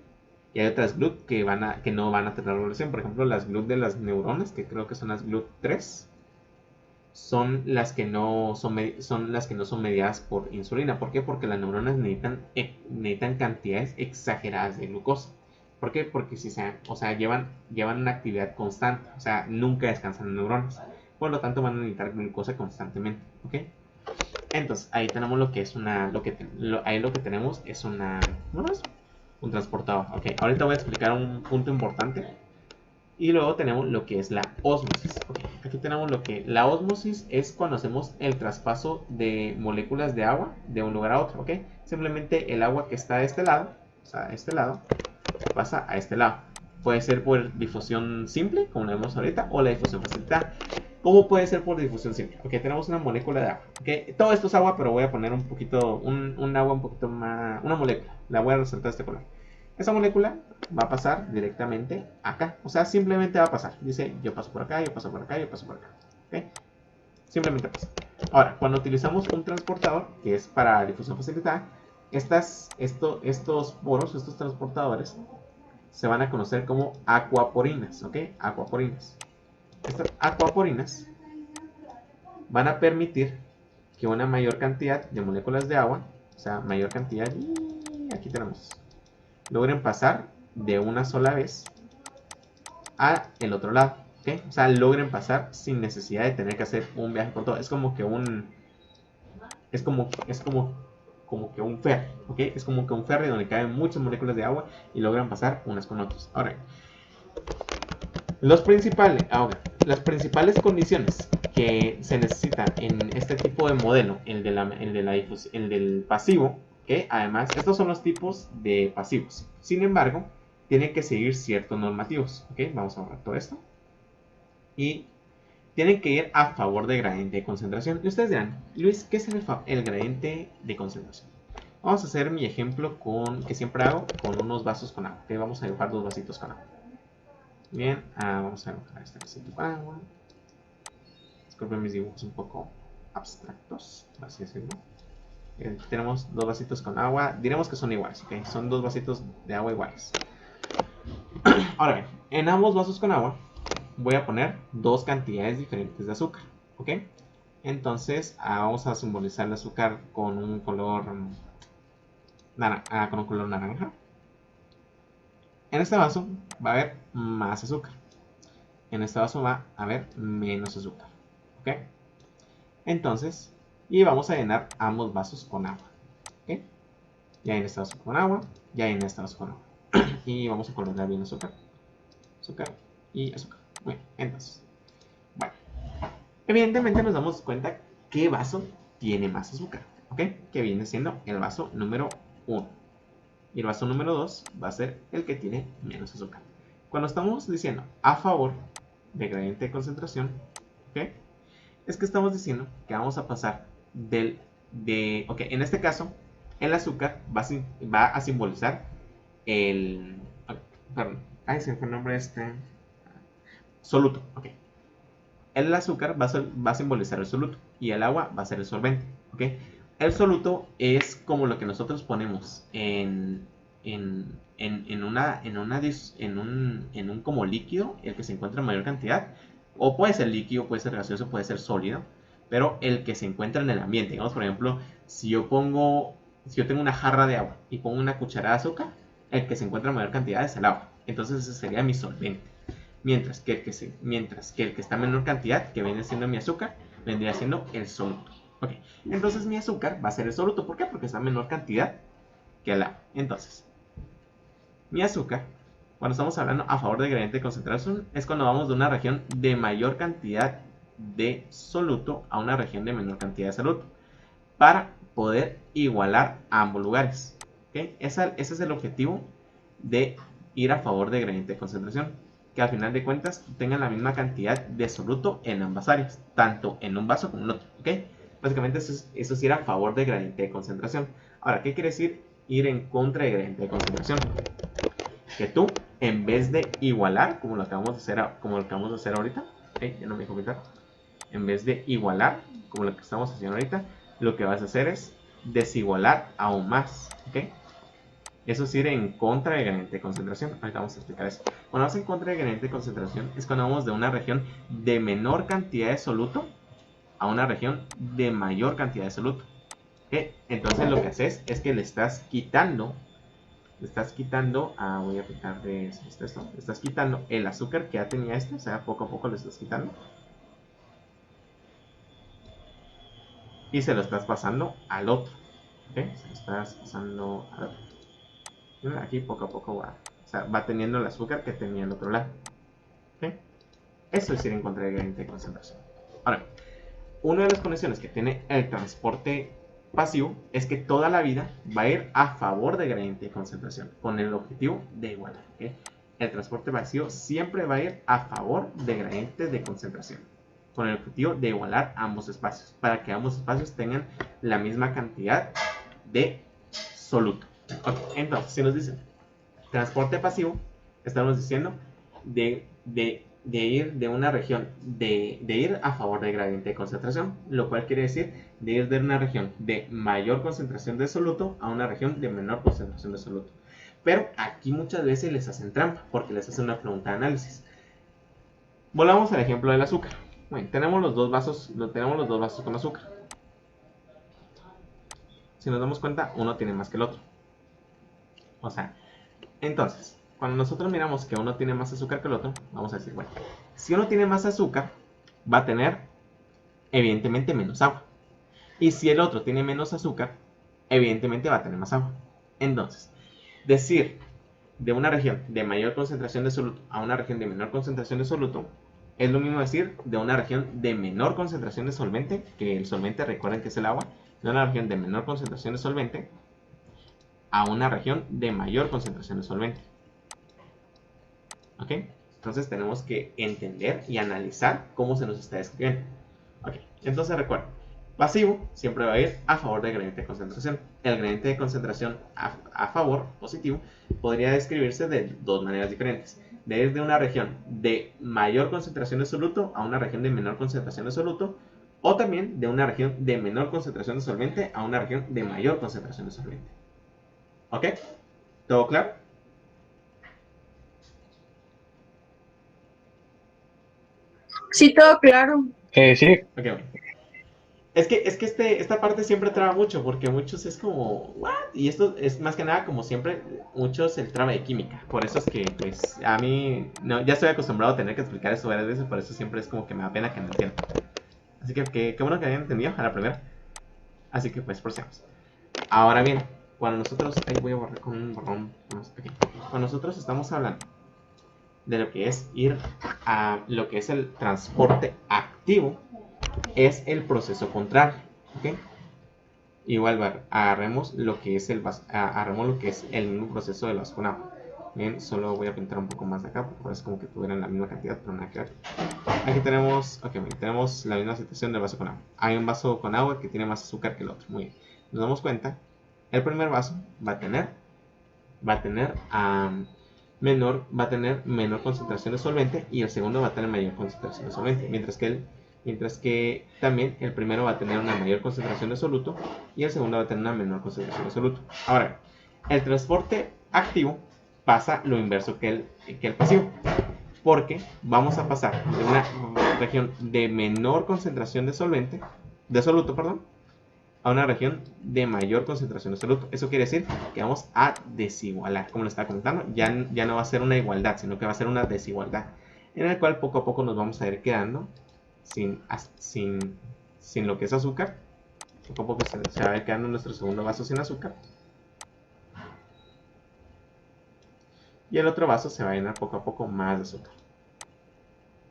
Y hay otras GLUT que no van a tener regulación. Por ejemplo, las GLUT de las neuronas, que creo que son las GLUT3. Son las que no son mediadas por insulina. ¿Por qué? Porque las neuronas necesitan cantidades exageradas de glucosa. ¿Por qué? Porque llevan una actividad constante. O sea, nunca descansan las neuronas. Por lo tanto, van a necesitar glucosa constantemente. ¿Ok? Entonces, ahí tenemos lo que es ahí lo que tenemos es un transportador. ¿Ok? Ahorita voy a explicar un punto importante. Y luego tenemos lo que es la ósmosis. Okay. Aquí tenemos la ósmosis es cuando hacemos el traspaso de moléculas de agua de un lugar a otro. ¿Ok? Simplemente el agua que está de este lado, o sea, a este lado, pasa a este lado. Puede ser por difusión simple, como lo vemos ahorita, o la difusión facilitada. ¿Cómo puede ser por difusión simple? Ok, tenemos una molécula de agua. Okay. Todo esto es agua, pero voy a poner un agua un poquito más, una molécula. La voy a resaltar este color. Esa molécula va a pasar directamente acá. O sea, simplemente va a pasar. Dice, yo paso por acá, yo paso por acá, yo paso por acá. ¿Okay? Simplemente pasa. Ahora, cuando utilizamos un transportador, que es para difusión facilitada, estos poros, estos transportadores, se van a conocer como aquaporinas. ¿Ok? Aquaporinas. Estas aquaporinas van a permitir que una mayor cantidad de moléculas de agua, o sea, mayor cantidad, y aquí tenemos, logren pasar de una sola vez a el otro lado, ¿ok? O sea, logren pasar sin necesidad de tener que hacer un viaje por todo. Es como que como que un ferry, ¿ok? Es como que un ferry donde caben muchas moléculas de agua y logran pasar unas con otras. Ahora, las principales condiciones que se necesitan en este tipo de modelo, el del pasivo, que además estos son los tipos de pasivos. Sin embargo, tienen que seguir ciertos normativos. ¿Ok? Vamos a borrar todo esto. Y tienen que ir a favor del gradiente de concentración. Y ustedes dirán, Luis, ¿qué es el gradiente de concentración? Vamos a hacer mi ejemplo que siempre hago con unos vasos con agua. ¿Ok? Vamos a dibujar 2 vasitos con agua. Bien, vamos a dibujar este vasito con agua. Disculpen mis dibujos un poco abstractos, por así decirlo. Tenemos 2 vasitos con agua. Diremos que son iguales, ¿ok? Son 2 vasitos de agua iguales. Ahora bien, en ambos vasos con agua voy a poner dos cantidades diferentes de azúcar, ¿ok? Entonces vamos a simbolizar el azúcar con un color naranja. En este vaso va a haber más azúcar. En este vaso va a haber menos azúcar, ¿ok? Entonces, y vamos a llenar ambos vasos con agua, ¿ok? Ya en este vaso con agua, ya en este vaso con agua. Y vamos a colocar bien azúcar, azúcar y azúcar. Muy bien, entonces, bueno, evidentemente nos damos cuenta qué vaso tiene más azúcar, ¿ok? Que viene siendo el vaso número 1. Y el vaso número 2 va a ser el que tiene menos azúcar. Cuando estamos diciendo a favor de gradiente de concentración, ¿ok? Es que estamos diciendo que vamos a pasar ok, en este caso, el azúcar va a simbolizar el, perdón, se me fue el nombre soluto, ok. El azúcar va a simbolizar el soluto y el agua va a ser el solvente, ok. El soluto es como lo que nosotros ponemos en un como líquido, el que se encuentra en mayor cantidad, o puede ser líquido, puede ser gaseoso, puede ser sólido, pero el que se encuentra en el ambiente. Digamos, por ejemplo, si yo tengo una jarra de agua y pongo una cucharada de azúcar, el que se encuentra en mayor cantidad es el agua. Entonces ese sería mi solvente. Mientras que el que está en menor cantidad, que viene siendo mi azúcar, vendría siendo el soluto. Ok, entonces mi azúcar va a ser el soluto. ¿Por qué? Porque está en menor cantidad que el agua. Entonces, mi azúcar, cuando estamos hablando a favor de gradiente de concentración, es cuando vamos de una región de mayor cantidad de soluto a una región de menor cantidad de soluto, para poder igualar ambos lugares. ¿Okay? Ese es el objetivo de ir a favor de gradiente de concentración, que al final de cuentas tengan la misma cantidad de soluto en ambas áreas, tanto en un vaso como en otro. ¿Okay? Básicamente eso es ir a favor de gradiente de concentración. Ahora, ¿qué quiere decir ir en contra de gradiente de concentración? Que tú, en vez de igualar, como lo acabamos de hacer ahorita, ya no me dejo quitar, en vez de igualar, como lo que estamos haciendo ahorita, lo que vas a hacer es desigualar aún más, ¿ok? Eso es ir en contra de gradiente de concentración. Ahorita vamos a explicar eso. Cuando vamos en contra de gradiente de concentración es cuando vamos de una región de menor cantidad de soluto a una región de mayor cantidad de soluto. ¿Ok? Entonces lo que haces es que le estás quitando, voy a aplicar de esto, le estás quitando el azúcar que ya tenía o sea, poco a poco le estás quitando. Y se lo estás pasando al otro. ¿Okay? Se lo estás pasando al otro. Aquí poco a poco va teniendo el azúcar que tenía el otro lado. ¿Okay? Eso es ir en contra del gradiente de concentración. Ahora, una de las condiciones que tiene el transporte pasivo es que toda la vida va a ir a favor de gradiente de concentración, con el objetivo de igualar. ¿Okay? El transporte pasivo siempre va a ir a favor de gradiente de concentración, con el objetivo de igualar ambos espacios, para que ambos espacios tengan la misma cantidad de soluto. Okay, entonces, si nos dicen transporte pasivo, estamos diciendo de ir de una región, de ir a favor del gradiente de concentración, lo cual quiere decir de ir de una región de mayor concentración de soluto a una región de menor concentración de soluto. Pero aquí muchas veces les hacen trampa, porque les hacen una pregunta de análisis. Volvamos al ejemplo del azúcar. Bueno, tenemos los dos vasos con azúcar. Si nos damos cuenta, uno tiene más que el otro. O sea, entonces, cuando nosotros miramos que uno tiene más azúcar que el otro, vamos a decir, bueno, si uno tiene más azúcar, va a tener evidentemente menos agua. Y si el otro tiene menos azúcar, evidentemente va a tener más agua. Entonces, decir de una región de mayor concentración de soluto a una región de menor concentración de soluto es lo mismo decir de una región de menor concentración de solvente, que el solvente recuerden que es el agua, de una región de menor concentración de solvente a una región de mayor concentración de solvente. ¿Ok? Entonces tenemos que entender y analizar cómo se nos está describiendo. Ok, entonces recuerden, pasivo siempre va a ir a favor del gradiente de concentración. El gradiente de concentración a favor, positivo, podría describirse de dos maneras diferentes. De ir de una región de mayor concentración de soluto a una región de menor concentración de soluto, o también de una región de menor concentración de solvente a una región de mayor concentración de solvente. ¿Ok? ¿Todo claro? Sí, todo claro. Sí, Ok, bueno. Es que esta parte siempre traba mucho, porque muchos es como, ¿what? Y esto es más que nada, como siempre, muchos el traba de química. Por eso es que, pues, a mí, no, ya estoy acostumbrado a tener que explicar eso varias veces, por eso siempre es como que me da pena que no entiendan. Así que qué bueno que hayan entendido a la primera. Así que, pues, procedamos. Ahora bien, cuando nosotros, ahí voy a borrar con un borrón más pequeño. Cuando nosotros estamos hablando de lo que es ir a lo que es el transporte activo, es el proceso contrario, ¿ok? Igual agarremos lo que es agarremos lo que es el mismo proceso del vaso con agua. Bien, solo voy a pintar un poco más de acá porque es como que tuvieran la misma cantidad, pero nada que ver. Aquí tenemos, ok, bien, tenemos la misma situación del vaso con agua. Hay un vaso con agua que tiene más azúcar que el otro. Muy bien. Nos damos cuenta, el primer vaso va a tener va a tener menor concentración de solvente y el segundo va a tener mayor concentración de solvente, mientras que también el primero va a tener una mayor concentración de soluto y el segundo va a tener una menor concentración de soluto. Ahora, el transporte activo pasa lo inverso que el pasivo, porque vamos a pasar de una región de menor concentración de soluto, perdón, a una región de mayor concentración de soluto. Eso quiere decir que vamos a desigualar. Como les estaba comentando, ya no va a ser una igualdad, sino que va a ser una desigualdad, en el cual poco a poco nos vamos a ir quedando sin lo que es azúcar. Poco a poco se va a ir quedando nuestro segundo vaso sin azúcar. Y el otro vaso se va a llenar poco a poco más de azúcar.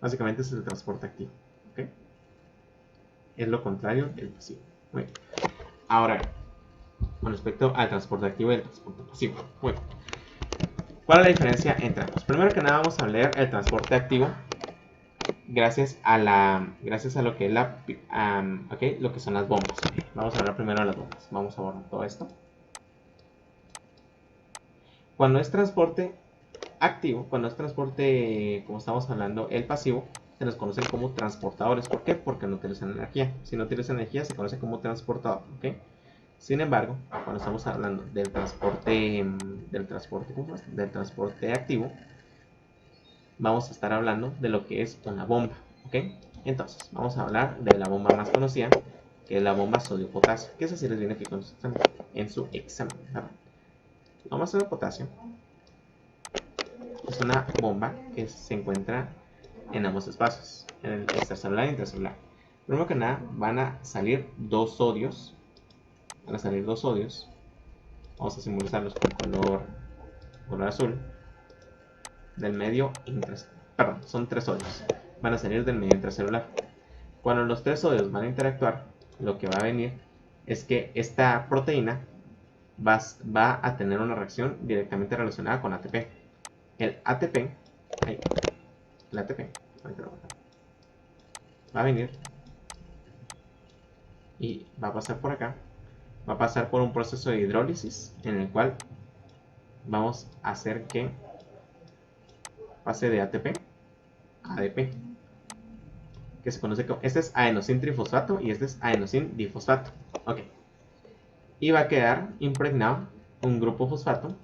Básicamente es el transporte activo. ¿Okay? Es lo contrario del pasivo. Muy bien. Ahora, con respecto al transporte activo y el transporte pasivo. Bueno, ¿cuál es la diferencia entre ambos? Primero que nada vamos a leer el transporte activo gracias a lo que es lo que son las bombas. Okay. Vamos a hablar primero de las bombas. Vamos a borrar todo esto. Cuando es transporte activo, cuando es transporte, como estamos hablando, el pasivo, se nos conocen como transportadores. ¿Por qué? Porque no utilizan energía. Si no utilizan energía, se conoce como transportador. ¿Okay? Sin embargo, cuando estamos hablando del transporte activo, vamos a estar hablando de lo que es una bomba, ¿ok? Entonces, vamos a hablar de la bomba más conocida, que es la bomba sodio-potasio, que esa sí les viene aquí en su examen, ¿verdad? La bomba sodio-potasio es una bomba que se encuentra en ambos espacios, en el extracelular y intracelular. Primero que nada, van a salir dos sodios. Vamos a simbolizarlos con color azul. Del medio perdón, son tres sodios. Van a salir del medio intracelular. Cuando los tres sodios van a interactuar, lo que va a venir es que esta proteína va a tener una reacción directamente relacionada con ATP. El ATP, el ATP, va a venir y va a pasar por acá. Va a pasar por un proceso de hidrólisis en el cual vamos a hacer que pase de ATP a ADP, que se conoce como, este es adenosin trifosfato y este es adenosin difosfato. Ok. Y va a quedar impregnado un grupo fosfato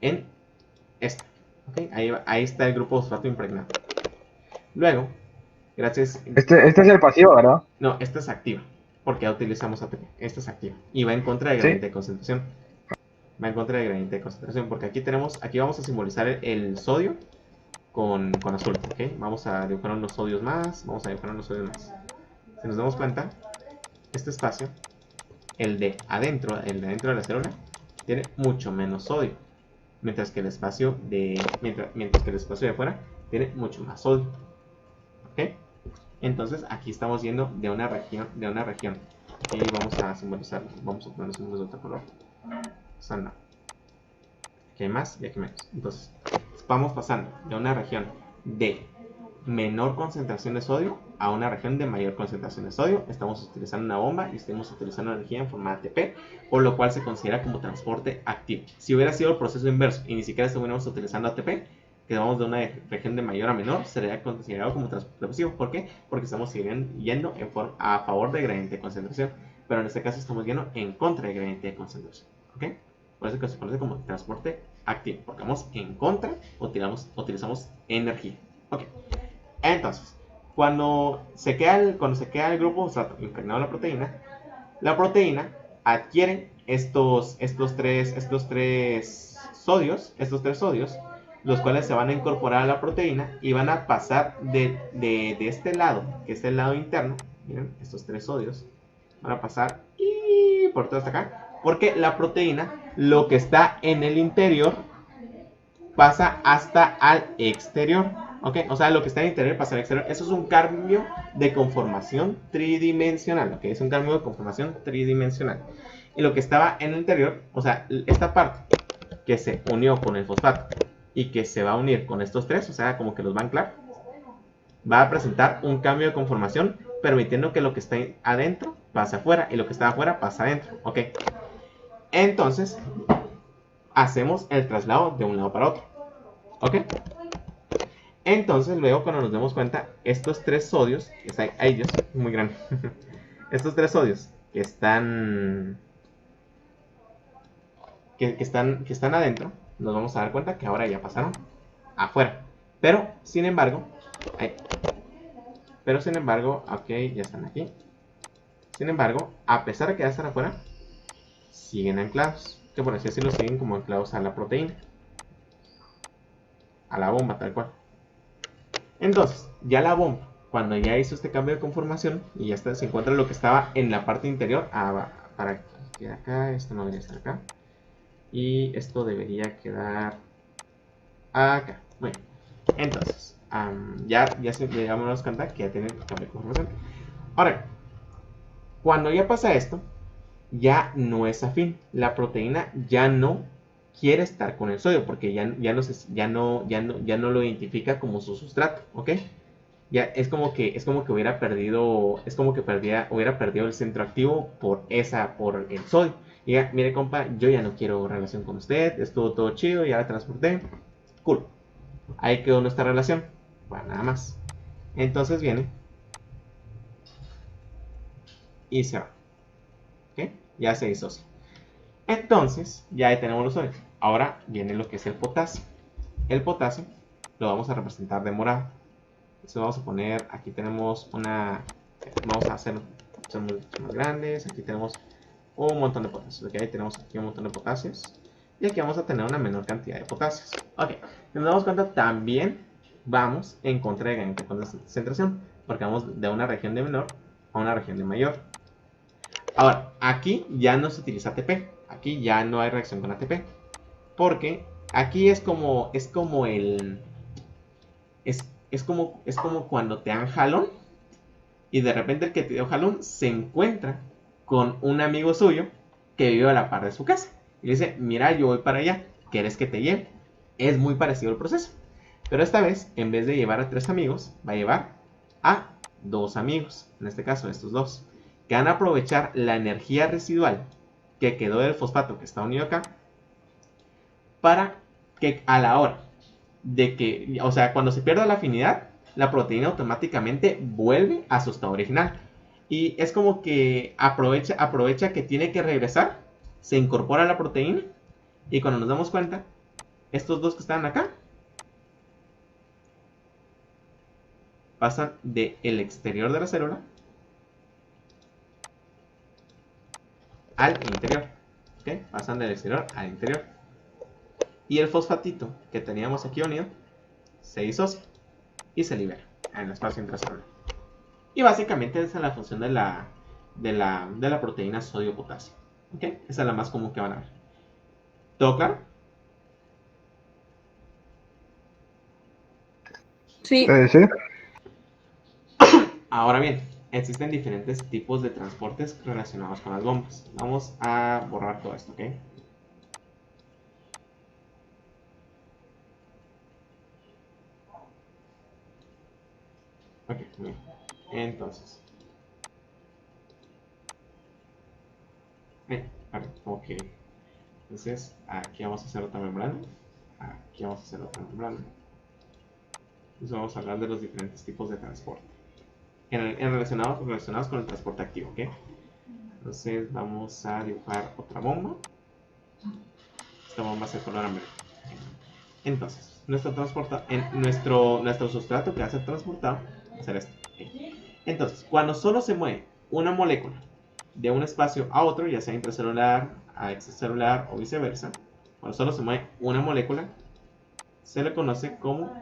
en este. Ok. Ahí está el grupo fosfato impregnado. Luego, gracias. este es el pasivo, ¿verdad? No, esta es activa, porque ya utilizamos ATP. Esta es activa. Y va en contra del Sí. gradiente de concentración. Va en contra del gradiente de concentración, porque aquí vamos a simbolizar el sodio con azul. ¿Okay? Vamos a dibujar unos sodios más. Si nos damos cuenta, este espacio, el de adentro de la célula, tiene mucho menos sodio, mientras que el espacio de afuera tiene mucho más sodio. ¿Ok? Entonces aquí estamos yendo de una región, y vamos a simbolizarlo, vamos a poner símbolos de otro color. Sana. Aquí hay más y aquí menos. Entonces vamos pasando de una región de menor concentración de sodio a una región de mayor concentración de sodio. Estamos utilizando una bomba y estamos utilizando energía en forma de ATP, por lo cual se considera como transporte activo. Si hubiera sido el proceso inverso y ni siquiera estuviéramos utilizando ATP, que vamos de una región de mayor a menor, sería considerado como transporte pasivo. ¿Por qué? Porque estamos yendo a favor del gradiente de concentración, pero en este caso estamos yendo en contra del gradiente de concentración. ¿Ok? Por eso que se conoce como transporte activo, porque vamos en contra, utilizamos energía. Ok. Entonces, cuando se queda el grupo fosfato impregnado en la proteína adquiere estos tres sodios, los cuales se van a incorporar a la proteína y van a pasar de este lado, que es el lado interno. Miren, estos tres sodios van a pasar y por todo hasta acá, porque la proteína, lo que está en el interior, pasa hasta al exterior. ¿Ok? O sea, lo que está en el interior pasa al exterior. Eso es un cambio de conformación tridimensional. ¿Ok? Es un cambio de conformación tridimensional. Y lo que estaba en el interior, o sea, esta parte que se unió con el fosfato y que se va a unir con estos tres, o sea, como que los va a anclar, va a presentar un cambio de conformación, permitiendo que lo que está adentro pase afuera y lo que está afuera pasa adentro. ¿Ok? Entonces, hacemos el traslado de un lado para otro. ¿Ok? Entonces, luego cuando nos demos cuenta, estos tres sodios, ay Dios, muy grande, estos tres sodios que están adentro, nos vamos a dar cuenta que ahora ya pasaron afuera. Pero, sin embargo, ok, ya están aquí. Sin embargo, a pesar de que ya están afuera, siguen anclados. Que por así decirlo, siguen como anclados a la proteína. A la bomba, tal cual. Entonces, ya la bomba, cuando ya hizo este cambio de conformación y ya está, se encuentra lo que estaba en la parte interior, para que quede acá, esto no debería estar acá, y esto debería quedar acá. Muy bien. Entonces, ya llegamos cuenta que ya tiene cambio de conformación. Ahora, cuando ya pasa esto, ya no es afín. La proteína ya no quiere estar con el sodio porque ya no lo identifica como su sustrato, ¿ok? Ya es como que hubiera perdido el centro activo por el sodio. Y ya, mire compa, yo ya no quiero relación con usted, estuvo todo chido, ya la transporté, cool. Ahí quedó nuestra relación, bueno, nada más. Entonces viene y se va, ¿ok? Ya se disocia. Entonces, ya ahí tenemos los sodios. Ahora viene lo que es el potasio. El potasio lo vamos a representar de morado. Entonces vamos a poner, aquí tenemos vamos a hacer, son más grandes, aquí tenemos un montón de potasios. Ok, tenemos aquí un montón de potasios. Y aquí vamos a tener una menor cantidad de potasios. Ok, nos damos cuenta, también vamos en contra de gradiente de concentración, porque vamos de una región de menor a una región de mayor. Ahora, aquí ya no se utiliza ATP. Aquí ya no hay reacción con ATP. Porque aquí es como cuando te dan jalón y de repente el que te dio jalón se encuentra con un amigo suyo que vive a la par de su casa. Y le dice, mira, yo voy para allá, ¿quieres que te lleve? Es muy parecido el proceso. Pero esta vez, en vez de llevar a 3 amigos, va a llevar a 2 amigos. En este caso, estos dos. Que van a aprovechar la energía residual que quedó del fosfato que está unido acá, para que a la hora de que, o sea, cuando se pierda la afinidad, la proteína automáticamente vuelve a su estado original. Y es como que aprovecha que tiene que regresar, se incorpora a la proteína, y cuando nos damos cuenta, estos dos que están acá pasan del exterior de la célula al interior. ¿Ok? Pasan del exterior al interior. Y el fosfatito que teníamos aquí unido se disocia y se libera en el espacio intracelular. Y básicamente esa es la función de la proteína sodio-potasio. ¿Ok? Esa es la más común que van a ver. ¿Todo claro? Sí. Sí. Ahora bien, existen diferentes tipos de transportes relacionados con las bombas. Vamos a borrar todo esto, ¿ok? Ok, bien. Entonces. Ok. Entonces, aquí vamos a hacer otra membrana. Aquí vamos a hacer otra membrana. Entonces vamos a hablar de los diferentes tipos de transporte. Relacionados con el transporte activo, ¿ok? Entonces vamos a dibujar otra bomba. Esta bomba es de color amarillo. Entonces, nuestro sustrato que va a ser transportado va a ser este. Entonces, cuando solo se mueve una molécula de un espacio a otro, ya sea intracelular a extracelular o viceversa, cuando solo se mueve una molécula, se le conoce como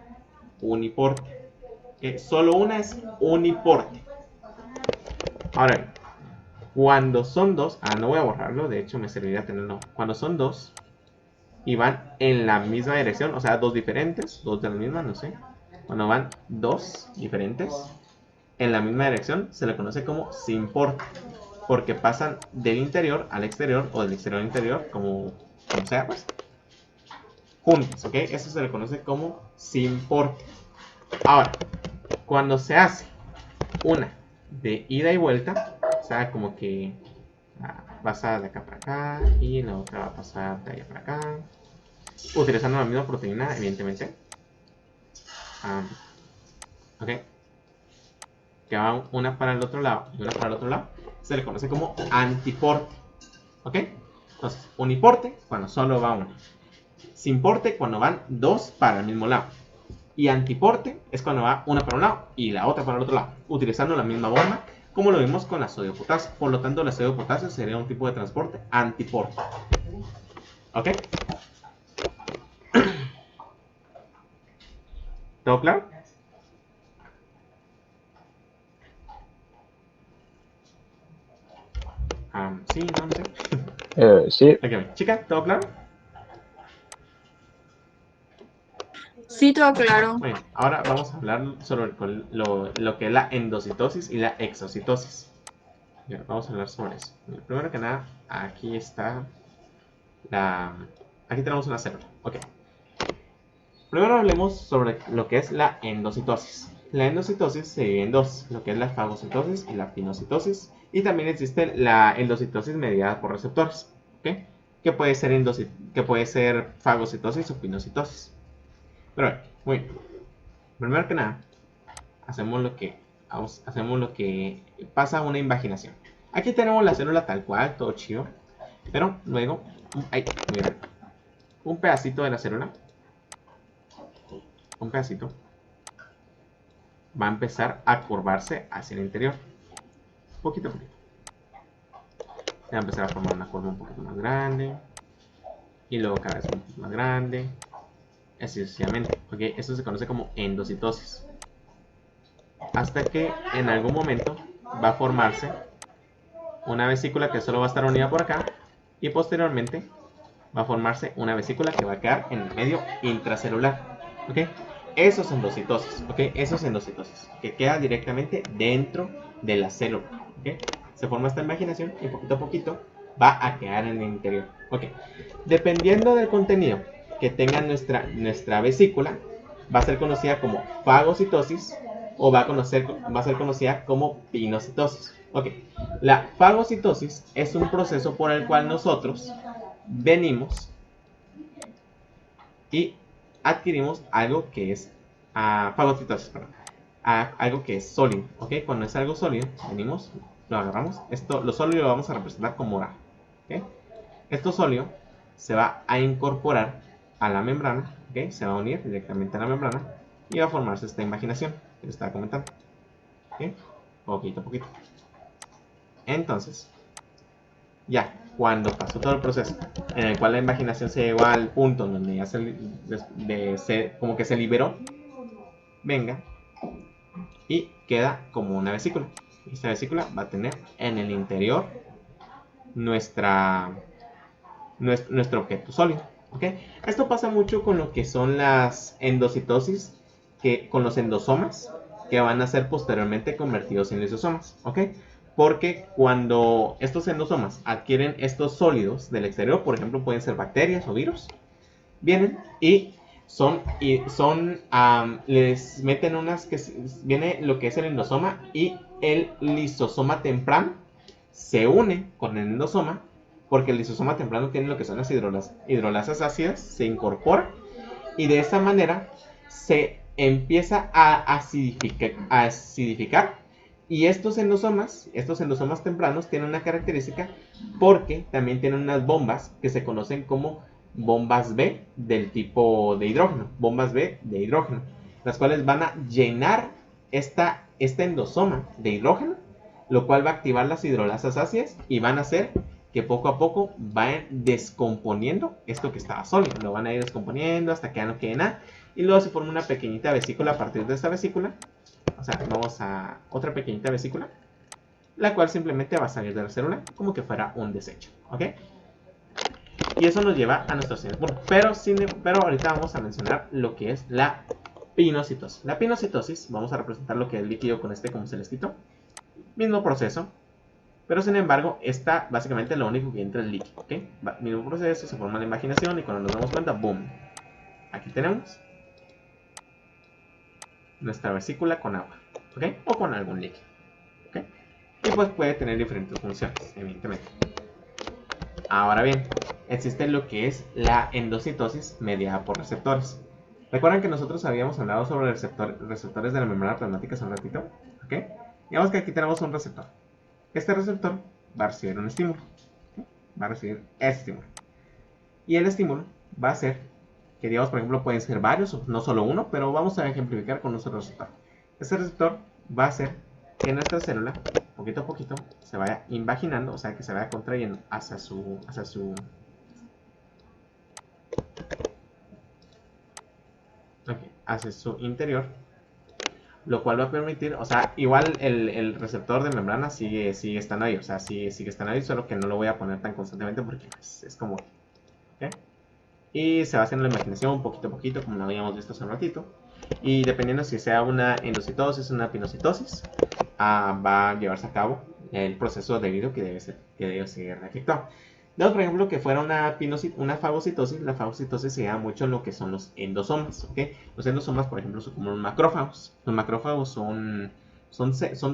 uniporte. ¿Okay? Solo una es uniporte. Ahora bien, cuando son dos, no voy a borrarlo, de hecho me serviría tenerlo. Cuando son dos y van en la misma dirección, o sea, dos diferentes, dos de la misma, no sé. Cuando van dos diferentes en la misma dirección, se le conoce como simporte, porque pasan del interior al exterior o del exterior al interior, como sea, pues, juntos, ¿ok? Eso se le conoce como simporte. Ahora, cuando se hace una de ida y vuelta, o sea, como que pasa de acá para acá y la otra va a pasar de allá para acá, utilizando la misma proteína, evidentemente. Ok, que va una para el otro lado y una para el otro lado, se le conoce como antiporte. Ok, entonces uniporte cuando solo va una, simporte cuando van dos para el mismo lado, y antiporte es cuando va una para un lado y la otra para el otro lado, utilizando la misma bomba, como lo vimos con la sodio potasio. Por lo tanto, la sodio potasio sería un tipo de transporte antiporte. ¿Ok? ¿Todo claro? Sí, no sé. Sí. Okay. Chica, ¿todo claro? Sí, todo claro. Bueno, ahora vamos a hablar sobre lo que es la endocitosis y la exocitosis. Ya, vamos a hablar sobre eso. Primero que nada, aquí está aquí tenemos una célula. Ok. Primero hablemos sobre lo que es la endocitosis. La endocitosis se divide en dos, lo que es la fagocitosis y la pinocitosis. Y también existe la endocitosis mediada por receptores, ¿ok? Que puede ser fagocitosis o pinocitosis. Pero bueno, muy bien. Primero que nada, hacemos lo que pasa una invaginación. Aquí tenemos la célula tal cual, todo chido. Pero luego, mira, un pedacito de la célula, un pedacito, va a empezar a curvarse hacia el interior. Poquito a poquito. Se va a empezar a formar una curva un poquito más grande. Y luego cada vez un poquito más grande. Así sucesivamente. ¿Okay? Esto se conoce como endocitosis. Hasta que en algún momento va a formarse una vesícula que solo va a estar unida por acá. Y posteriormente va a formarse una vesícula que va a quedar en el medio intracelular. ¿Ok? Eso es endocitosis. ¿Ok? Eso es endocitosis. Que queda directamente dentro de la célula. ¿Ok? Se forma esta imaginación y poquito a poquito va a quedar en el interior. ¿Ok? Dependiendo del contenido que tenga nuestra vesícula, va a ser conocida como fagocitosis o va a ser conocida como pinocitosis. Ok, la fagocitosis es un proceso por el cual nosotros venimos y adquirimos algo que es fagocitosis, perdón, algo que es sólido. Ok, cuando es algo sólido, venimos, lo agarramos, lo sólido lo vamos a representar como oral. ¿Okay? Esto sólido se va a incorporar a la membrana, ¿okay? Se va a unir directamente a la membrana y va a formarse esta invaginación que les estaba comentando. ¿Okay? Poquito a poquito. Entonces, ya, cuando pasó todo el proceso en el cual la imaginación se llegó al punto donde ya como que se liberó, venga y queda como una vesícula. Esta vesícula va a tener en el interior nuestro objeto sólido. ¿Okay? Esto pasa mucho con lo que son las endocitosis, con los endosomas, que van a ser posteriormente convertidos en lisosomas. ¿Okay? Porque cuando estos endosomas adquieren estos sólidos del exterior, por ejemplo, pueden ser bacterias o virus, vienen y les meten viene lo que es el endosoma y el lisosoma temprano se une con el endosoma porque el lisosoma temprano tiene lo que son las hidrolasas ácidas, se incorpora y de esa manera se empieza a acidificar y estos endosomas tempranos tienen una característica porque también tienen unas bombas que se conocen como bombas B del tipo de hidrógeno, las cuales van a llenar este endosoma de hidrógeno, lo cual va a activar las hidrolasas ácidas y van a hacer que poco a poco vayan descomponiendo esto que estaba sólido. Lo van a ir descomponiendo hasta que ya no quede nada. Y luego se forma una pequeñita vesícula a partir de esta vesícula. O sea, vamos a otra pequeñita vesícula, la cual simplemente va a salir de la célula como que fuera un desecho. ¿Ok? Y eso nos lleva a nuestro siguiente punto. Pero ahorita vamos a mencionar lo que es la pinocitosis. La pinocitosis, vamos a representar lo que es el líquido con este como celestito. Mismo proceso. Pero sin embargo, esta básicamente lo único que entra es líquido. ¿Ok? Mismo proceso, se forma la imaginación y cuando nos damos cuenta, ¡boom! Aquí tenemos nuestra vesícula con agua. ¿Ok? O con algún líquido. ¿Ok? Y pues puede tener diferentes funciones, evidentemente. Ahora bien, existe lo que es la endocitosis mediada por receptores. ¿Recuerdan que nosotros habíamos hablado sobre receptores de la membrana plasmática hace un ratito? ¿Ok? Digamos que aquí tenemos un receptor. Este receptor va a recibir un estímulo. ¿Ok? Va a recibir ese estímulo. Y el estímulo va a ser, que digamos por ejemplo pueden ser varios, no solo uno, pero vamos a ejemplificar con un solo receptor. Este receptor va a hacer que nuestra célula, poquito a poquito, se vaya invaginando, o sea que se vaya contrayendo hacia su interior, lo cual va a permitir, o sea, igual el receptor de membrana sigue estando ahí, o sea, sigue estando ahí, solo que no lo voy a poner tan constantemente porque pues, es como, ¿okay? Y se va haciendo la imaginación poquito a poquito, como lo habíamos visto hace un ratito. Y dependiendo si sea una endocitosis o una pinocitosis, va a llevarse a cabo el proceso debido que debe ser efectuado. Dado por ejemplo que fuera una fagocitosis, la fagocitosis se da mucho en lo que son los endosomas. ¿Okay? Los endosomas, por ejemplo, son como los macrófagos. Los macrófagos son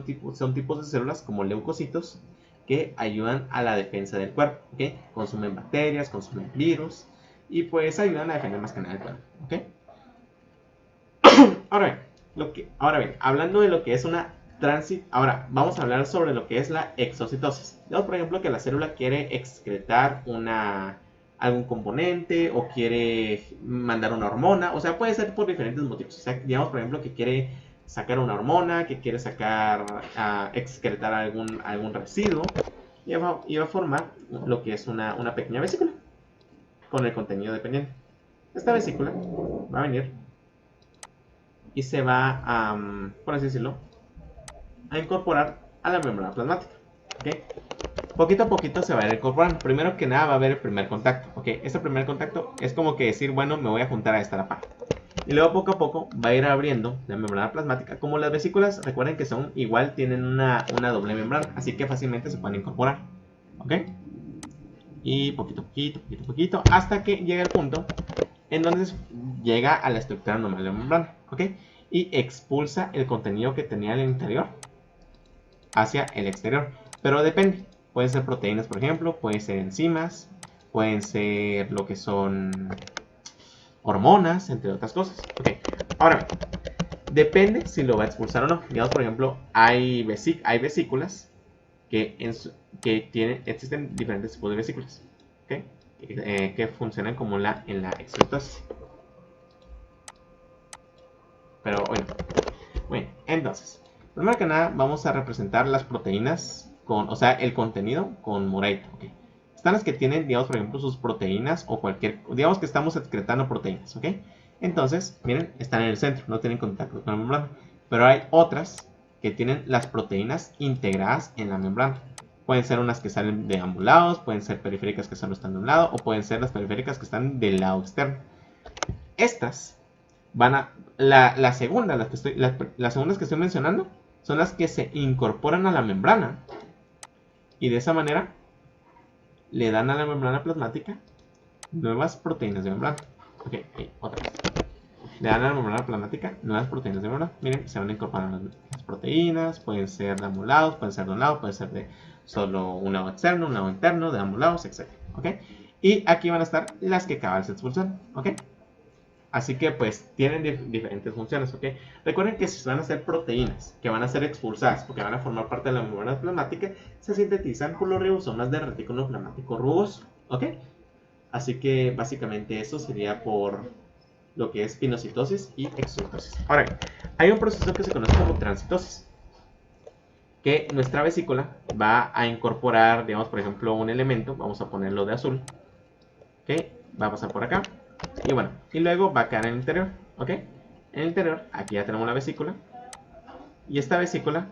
tipos de células como leucocitos que ayudan a la defensa del cuerpo. ¿Okay? Consumen bacterias, consumen virus y pues ayudan a defender más que nada el cuerpo. ¿Okay? Ahora bien, hablando de lo que es una ahora vamos a hablar sobre lo que es la exocitosis. Digamos, por ejemplo, que la célula quiere excretar algún componente o quiere mandar una hormona, o sea, puede ser por diferentes motivos. O sea, digamos, por ejemplo, que quiere sacar una hormona, que quiere excretar algún residuo, y va a formar lo que es una pequeña vesícula con el contenido dependiente. Esta vesícula va a venir y se va a, por así decirlo, a incorporar a la membrana plasmática. ¿Okay? Poquito a poquito se va a ir incorporando. Primero que nada va a haber el primer contacto. ¿Okay? Este primer contacto es como que decir, bueno, me voy a juntar a esta la par. Y luego poco a poco va a ir abriendo la membrana plasmática. Como las vesículas, recuerden que son igual, tienen una doble membrana, así que fácilmente se pueden incorporar. ¿Ok? Y poquito a poquito, hasta que llega el punto en donde llega a la estructura normal de la membrana. ¿Ok? Y expulsa el contenido que tenía en el interior hacia el exterior. Pero depende. Pueden ser proteínas, por ejemplo. Pueden ser enzimas. Pueden ser lo que son hormonas, entre otras cosas. Okay. Ahora bien, depende si lo va a expulsar o no. Digamos, por ejemplo, hay vesículas que existen diferentes tipos de vesículas. ¿Okay? Que funcionan como en la exocitosis. Pero bueno, entonces, primero que nada vamos a representar las proteínas o sea, el contenido con moradito. ¿Okay? Están las que tienen, digamos, por ejemplo, sus proteínas o digamos que estamos excretando proteínas. ¿Ok? Entonces, miren, están en el centro, no tienen contacto con la membrana. Pero hay otras que tienen las proteínas integradas en la membrana. Pueden ser unas que salen de ambos lados, pueden ser periféricas que solo están de un lado, o pueden ser las periféricas que están del lado externo. Estas van a las segundas que estoy mencionando son las que se incorporan a la membrana y de esa manera le dan a la membrana plasmática nuevas proteínas de membrana. Ok, otra vez. Le dan a la membrana plasmática nuevas proteínas de membrana. Miren, se van a incorporar las proteínas, pueden ser de ambos lados, pueden ser de un lado, pueden ser de solo un lado externo, un lado interno, de ambos lados, etc. Ok, y aquí van a estar las que cabal se expulsan. Ok. Así que pues tienen diferentes funciones, ¿ok? Recuerden que si van a ser proteínas que van a ser expulsadas porque van a formar parte de la membrana plasmática, se sintetizan por los ribosomas del retículo plasmático rugoso, ¿ok? Así que básicamente eso sería por lo que es pinocitosis y exocitosis. Ahora bien, hay un proceso que se conoce como transitosis. que nuestra vesícula va a incorporar, digamos, por ejemplo, un elemento. Vamos a ponerlo de azul. ¿Ok? Va a pasar por acá. Y bueno, y luego va a quedar en el interior. ¿Ok? En el interior, aquí ya tenemos la vesícula. Y esta vesícula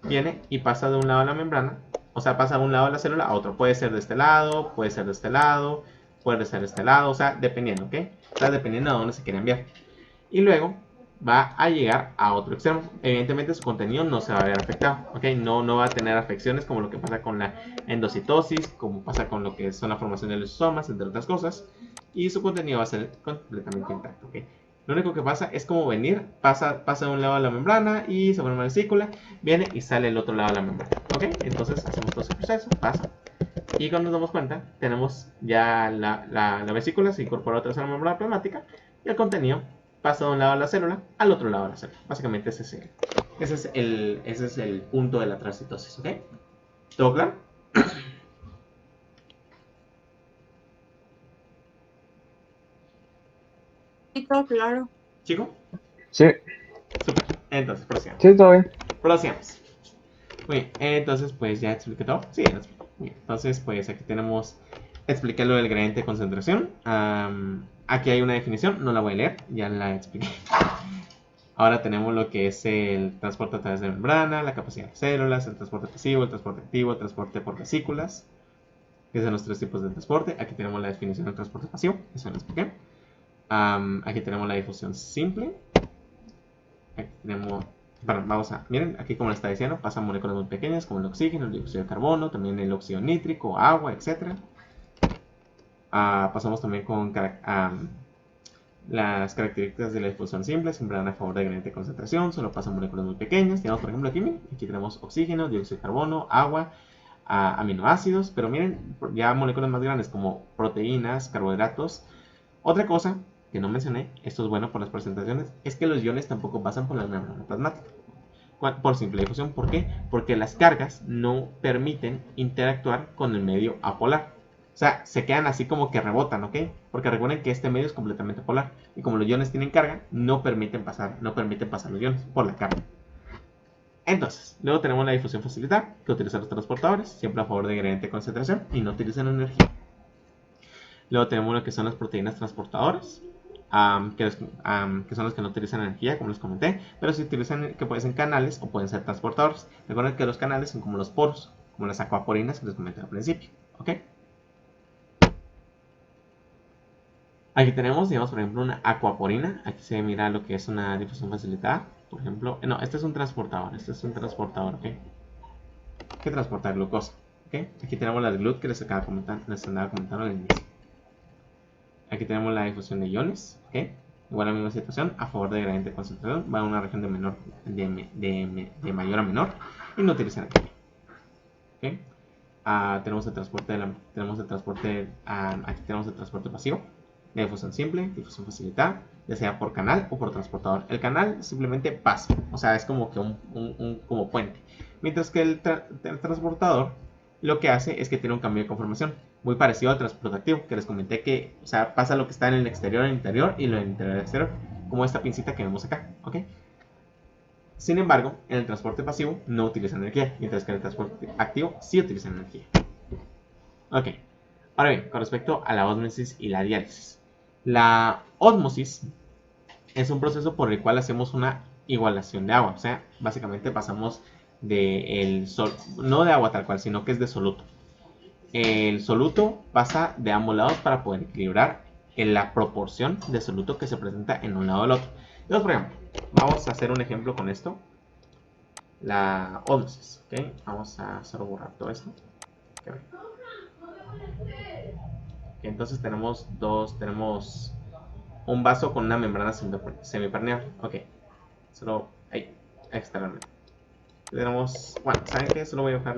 viene y pasa de un lado a la membrana. O sea, pasa de un lado de la célula a otro. Puede ser de este lado, puede ser de este lado, puede ser de este lado. O sea, dependiendo, ¿ok? O sea, dependiendo de dónde se quiera enviar. Y luego va a llegar a otro extremo. Evidentemente su contenido no se va a ver afectado, ¿ok? No va a tener afecciones como lo que pasa con la endocitosis, como pasa con lo que son la formación de lisosomas, entre otras cosas. Y su contenido va a ser completamente intacto, ¿ok? Lo único que pasa es como venir, pasa de un lado de la membrana y sobre una vesícula, viene y sale el otro lado de la membrana, ¿ok? Entonces hacemos todo ese proceso, pasa. Y cuando nos damos cuenta, tenemos ya la vesícula, se incorpora otra vez a la membrana plasmática y el contenido pasa de un lado de la célula al otro lado de la célula. Básicamente ese es el punto de la transcitosis, ¿ok? ¿Todo claro? Sí, todo claro. ¿Chico? Sí, Super. Entonces, prosigamos. sí, todo bien. Prosigamos. Muy bien, entonces pues ya expliqué todo. Sí, ya lo expliqué. Muy bien, entonces pues aquí tenemos, expliqué lo del gradiente de concentración. Aquí hay una definición, no la voy a leer, ya la expliqué. Ahora tenemos lo que es el transporte a través de membrana, la capacidad de células, el transporte pasivo, el transporte activo, el transporte por vesículas, que son los tres tipos de transporte. Aquí tenemos la definición del transporte pasivo, eso lo expliqué. Aquí tenemos la difusión simple. Aquí tenemos, bueno, vamos a, miren, aquí como le está diciendo, pasan moléculas muy pequeñas como el oxígeno, el dióxido de carbono, también el óxido nítrico, agua, etc. Pasamos también con las características de la difusión simple, siempre dan a favor de gradiente de concentración, solo pasan moléculas muy pequeñas. Tenemos, por ejemplo, aquí tenemos oxígeno, dióxido de carbono, agua, aminoácidos, pero miren, ya moléculas más grandes como proteínas, carbohidratos. Otra cosa que no mencioné, esto es bueno por las presentaciones, es que los iones tampoco pasan por la membrana plasmática. Por simple difusión, ¿por qué? Porque las cargas no permiten interactuar con el medio apolar. O sea, se quedan así como que rebotan, ¿ok? Porque recuerden que este medio es completamente polar. Y como los iones tienen carga, no permiten pasar los iones por la carga. Entonces, luego tenemos la difusión facilitada, que utilizan los transportadores, siempre a favor de gradiente de concentración y no utilizan energía. Luego tenemos lo que son las proteínas transportadoras, que son las que no utilizan energía, como les comenté, pero sí utilizan, que pueden ser canales o pueden ser transportadores. Recuerden que los canales son como los poros, como las acuaporinas que les comenté al principio, ¿ok? Aquí tenemos, digamos, por ejemplo, una acuaporina. Aquí se mira lo que es una difusión facilitada. Por ejemplo, no, este es un transportador, ¿ok? Que transporta glucosa, ¿ok? Aquí tenemos las GLUT que les andaba comentando al inicio. Aquí tenemos la difusión de iones, ¿ok? Igual la misma situación, a favor de gradiente de concentración, va a una región de mayor a menor y no utiliza energía, ¿ok? Tenemos el transporte, aquí tenemos el transporte pasivo, de difusión simple, difusión facilitada, ya sea por canal o por transportador. El canal simplemente pasa, o sea, es como que un como puente, mientras que el transportador lo que hace es que tiene un cambio de conformación, muy parecido al transporte activo, que les comenté que, o sea, pasa lo que está en el exterior al interior y lo del interior al exterior, como esta pincita que vemos acá, ¿ok? Sin embargo, en el transporte pasivo no utiliza energía, mientras que en el transporte activo sí utiliza energía. Ok, ahora bien, con respecto a la ósmosis y la diálisis. La ósmosis es un proceso por el cual hacemos una igualación de agua, o sea, básicamente pasamos no de agua tal cual, sino que es de soluto. El soluto pasa de ambos lados para poder equilibrar en la proporción de soluto que se presenta en un lado del otro. Entonces, por ejemplo, vamos a hacer un ejemplo con esto. La ósmosis, ¿ok? Vamos a solo borrar todo esto. Okay. Entonces tenemos un vaso con una membrana semipermeable. Ok, solo ahí, externamente. Tenemos, bueno, ¿saben qué? Solo voy a dejar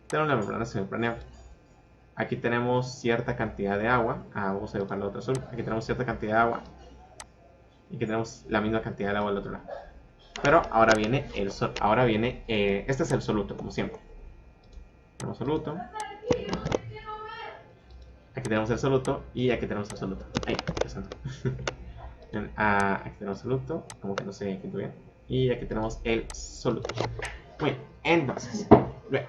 tenemos la membrana semipermeable. Aquí tenemos cierta cantidad de agua. Vamos a dibujar la otra azul. Aquí tenemos cierta cantidad de agua. Y aquí tenemos la misma cantidad de agua al otro lado. Pero ahora viene este es el soluto, como siempre. Tenemos soluto. Aquí tenemos el soluto y aquí tenemos el soluto. Ahí, aquí tenemos el soluto, como que no se quedó bien. Y aquí tenemos el soluto. Muy bien, entonces, luego,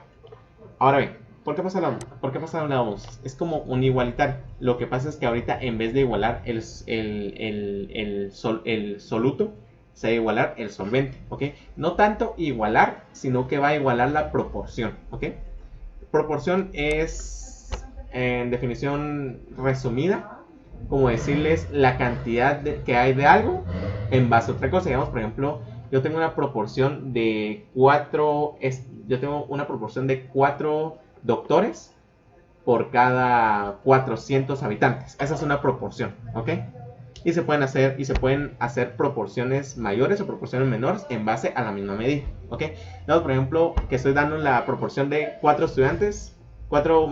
ahora bien, ¿por qué pasa la osmosis? Es como un igualitario. Lo que pasa es que ahorita en vez de igualar el soluto, se va a igualar el solvente, ¿ok? No tanto igualar, sino que va a igualar la proporción, ¿ok? Proporción es, en definición resumida, como decirles la cantidad que hay de algo en base a otra cosa. Digamos, por ejemplo, yo tengo una proporción de 4 doctores por cada 400 habitantes. Esa es una proporción, ¿ok? Y se pueden hacer proporciones mayores o proporciones menores en base a la misma medida, ¿ok? Entonces, por ejemplo, que estoy dando la proporción de 4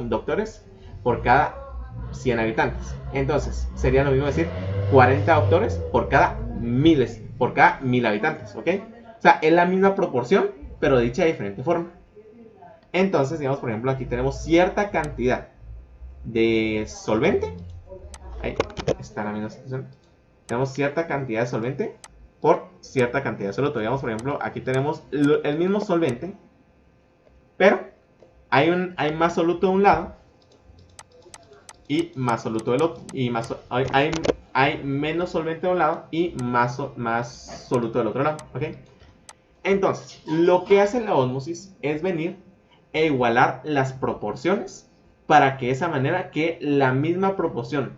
doctores por cada 100 habitantes. Entonces, sería lo mismo decir 40 doctores por cada 1000 habitantes, ¿ok? O sea, es la misma proporción, pero dicha de diferente forma. Entonces, digamos, por ejemplo, aquí tenemos cierta cantidad de solvente. Ahí está la misma situación. Tenemos cierta cantidad de solvente por cierta cantidad de soluto. Digamos, por ejemplo, aquí tenemos el mismo solvente, pero hay más soluto de un lado y más soluto del otro. Y hay menos solvente de un lado y más soluto del otro lado. ¿Ok? Entonces, lo que hace la ósmosis es venir e igualar las proporciones para que de esa manera quede la misma proporción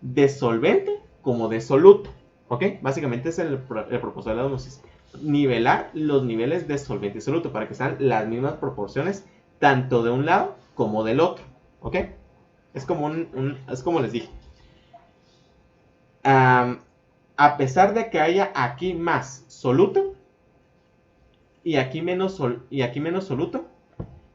de solvente como de soluto. ¿Ok? Básicamente es el propósito de la ósmosis. Nivelar los niveles de solvente y soluto para que sean las mismas proporciones tanto de un lado como del otro. ¿Ok? Es como es como les dije. A pesar de que haya aquí más soluto y aquí menos soluto,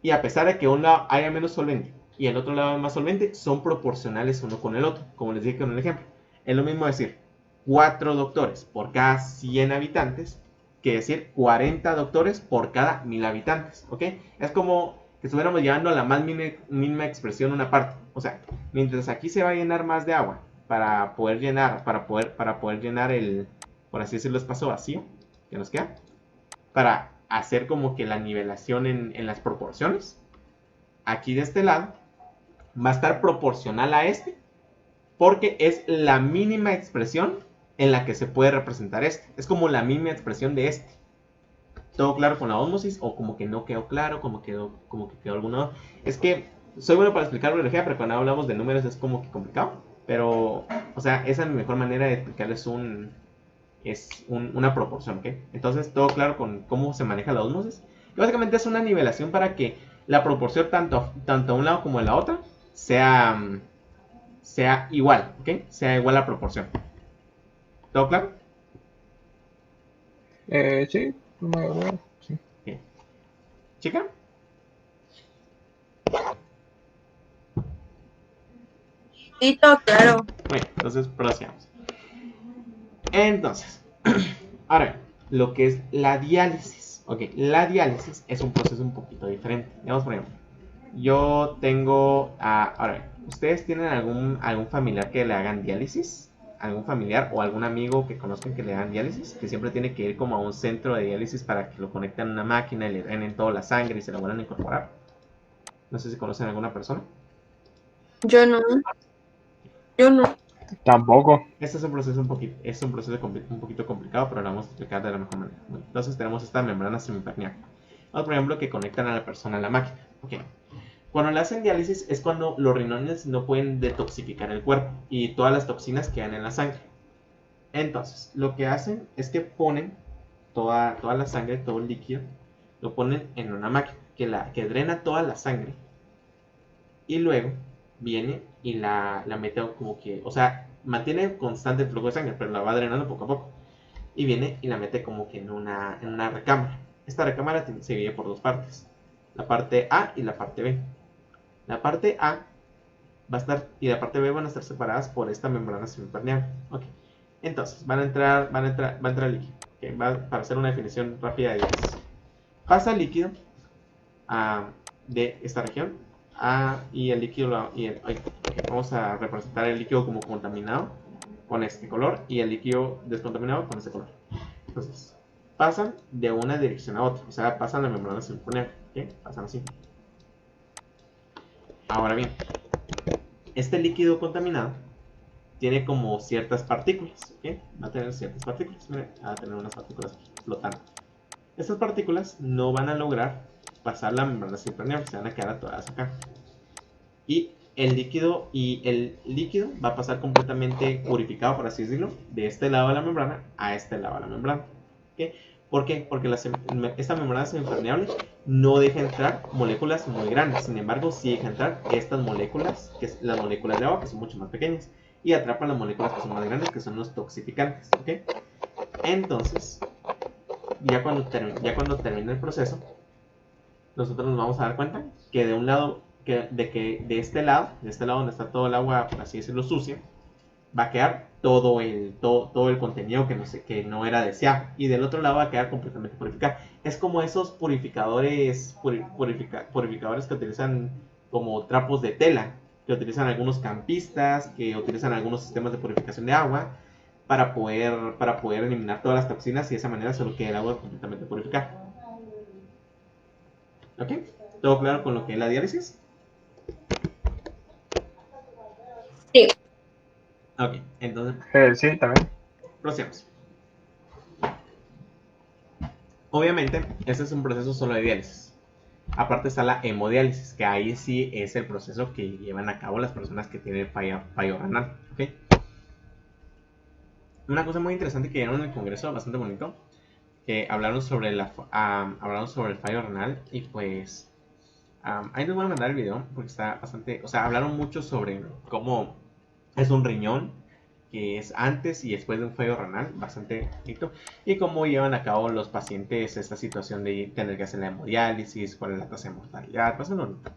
y a pesar de que un lado haya menos solvente y el otro lado haya más solvente, son proporcionales uno con el otro, como les dije con el ejemplo. Es lo mismo decir 4 doctores por cada 100 habitantes que decir 40 doctores por cada 1000 habitantes, ¿ok? Es como que estuviéramos llevando a la más mínima expresión una parte. O sea, mientras aquí se va a llenar más de agua para poder llenar el, por así decirlo, espacio vacío que nos queda, para hacer como que la nivelación en las proporciones. Aquí de este lado va a estar proporcional a este, porque es la mínima expresión en la que se puede representar este. Es como la mínima expresión de este. ¿Todo claro con la ósmosis? O como que no quedó claro, como que quedó alguno. Es que soy bueno para explicar biología, pero cuando hablamos de números es como que complicado. Pero, o sea, esa es mi mejor manera de explicarles una proporción, ¿ok? Entonces, todo claro con cómo se maneja la ósmosis. Y básicamente es una nivelación para que la proporción tanto a un lado como a la otra sea igual, ¿ok? Sea igual la proporción. ¿Todo claro? Sí, sí. Bien. ¿Chica? Sí, todo claro. Bueno, entonces procedamos. Entonces, ahora bien, lo que es la diálisis. Ok, la diálisis es un proceso un poquito diferente. Digamos, por ejemplo, yo tengo. Ahora bien, ¿ustedes tienen algún familiar que le hagan diálisis? ¿Algún familiar o algún amigo que conozcan que le hagan diálisis? Que siempre tiene que ir como a un centro de diálisis para que lo conecten a una máquina y le drenen toda la sangre y se la vuelvan a incorporar. No sé si conocen a alguna persona. Yo no, yo no. Tampoco. Este es un proceso un poquito complicado, pero lo vamos a explicar de la mejor manera. Entonces tenemos esta membrana semipermeable. Por ejemplo, que conectan a la persona a la máquina. Okay. Cuando le hacen diálisis es cuando los riñones no pueden detoxificar el cuerpo y todas las toxinas quedan en la sangre. Entonces, lo que hacen es que ponen toda la sangre, todo el líquido, lo ponen en una máquina que drena toda la sangre y luego viene y la mete como que, o sea, mantiene constante el flujo de sangre, pero la va drenando poco a poco. Y viene y la mete como que en una recámara. Esta recámara se divide por dos partes, la parte A y la parte B. La parte A va a estar y la parte B van a estar separadas por esta membrana semipermeable. Okay. Entonces, va a entrar líquido. Okay. Para hacer una definición rápida de diálisis. Pasa el líquido de esta región y el líquido vamos a representar el líquido como contaminado con este color y el líquido descontaminado con este color. Entonces, pasan de una dirección a otra, o sea, pasan la membrana permeable, ¿ok? Pasan así. Ahora bien, este líquido contaminado tiene como ciertas partículas, ¿ok? Va a tener ciertas partículas, miren, va a tener unas partículas flotando. Estas partículas no van a lograr pasar la membrana impermeable, se van a quedar atoradas acá. Y el líquido va a pasar completamente purificado, por así decirlo, de este lado de la membrana a este lado de la membrana. ¿Okay? ¿Por qué? Porque esta membrana semipermeable no deja entrar moléculas muy grandes. Sin embargo, sí deja entrar estas moléculas, que es las moléculas de agua, que son mucho más pequeñas, y atrapan las moléculas que son más grandes, que son los toxificantes. ¿Okay? Entonces, ya cuando termine el proceso, nosotros nos vamos a dar cuenta que de un lado, de este lado donde está todo el agua, por así decirlo, sucia, va a quedar todo el contenido que no era deseado, y del otro lado va a quedar completamente purificado. Es como esos purificadores que utilizan como trapos de tela, que utilizan algunos campistas, que utilizan algunos sistemas de purificación de agua para poder eliminar todas las toxinas, y de esa manera solo queda el agua completamente purificada. ¿Ok? ¿Todo claro con lo que es la diálisis? Sí. Ok, entonces Sí, también. procedemos. Obviamente, este es un proceso solo de diálisis. Aparte está la hemodiálisis, que ahí sí es el proceso que llevan a cabo las personas que tienen fallo renal. ¿Ok? Una cosa muy interesante que dieron en el congreso, bastante bonito, que hablaron sobre el fallo renal, y pues ahí les voy a mandar el video porque está bastante, o sea, hablaron mucho sobre cómo es un riñón, que es antes y después de un fallo renal, bastante bonito, y cómo llevan a cabo los pacientes esta situación de tener que hacer la hemodiálisis, cuál es la tasa de mortalidad, bastante bonito.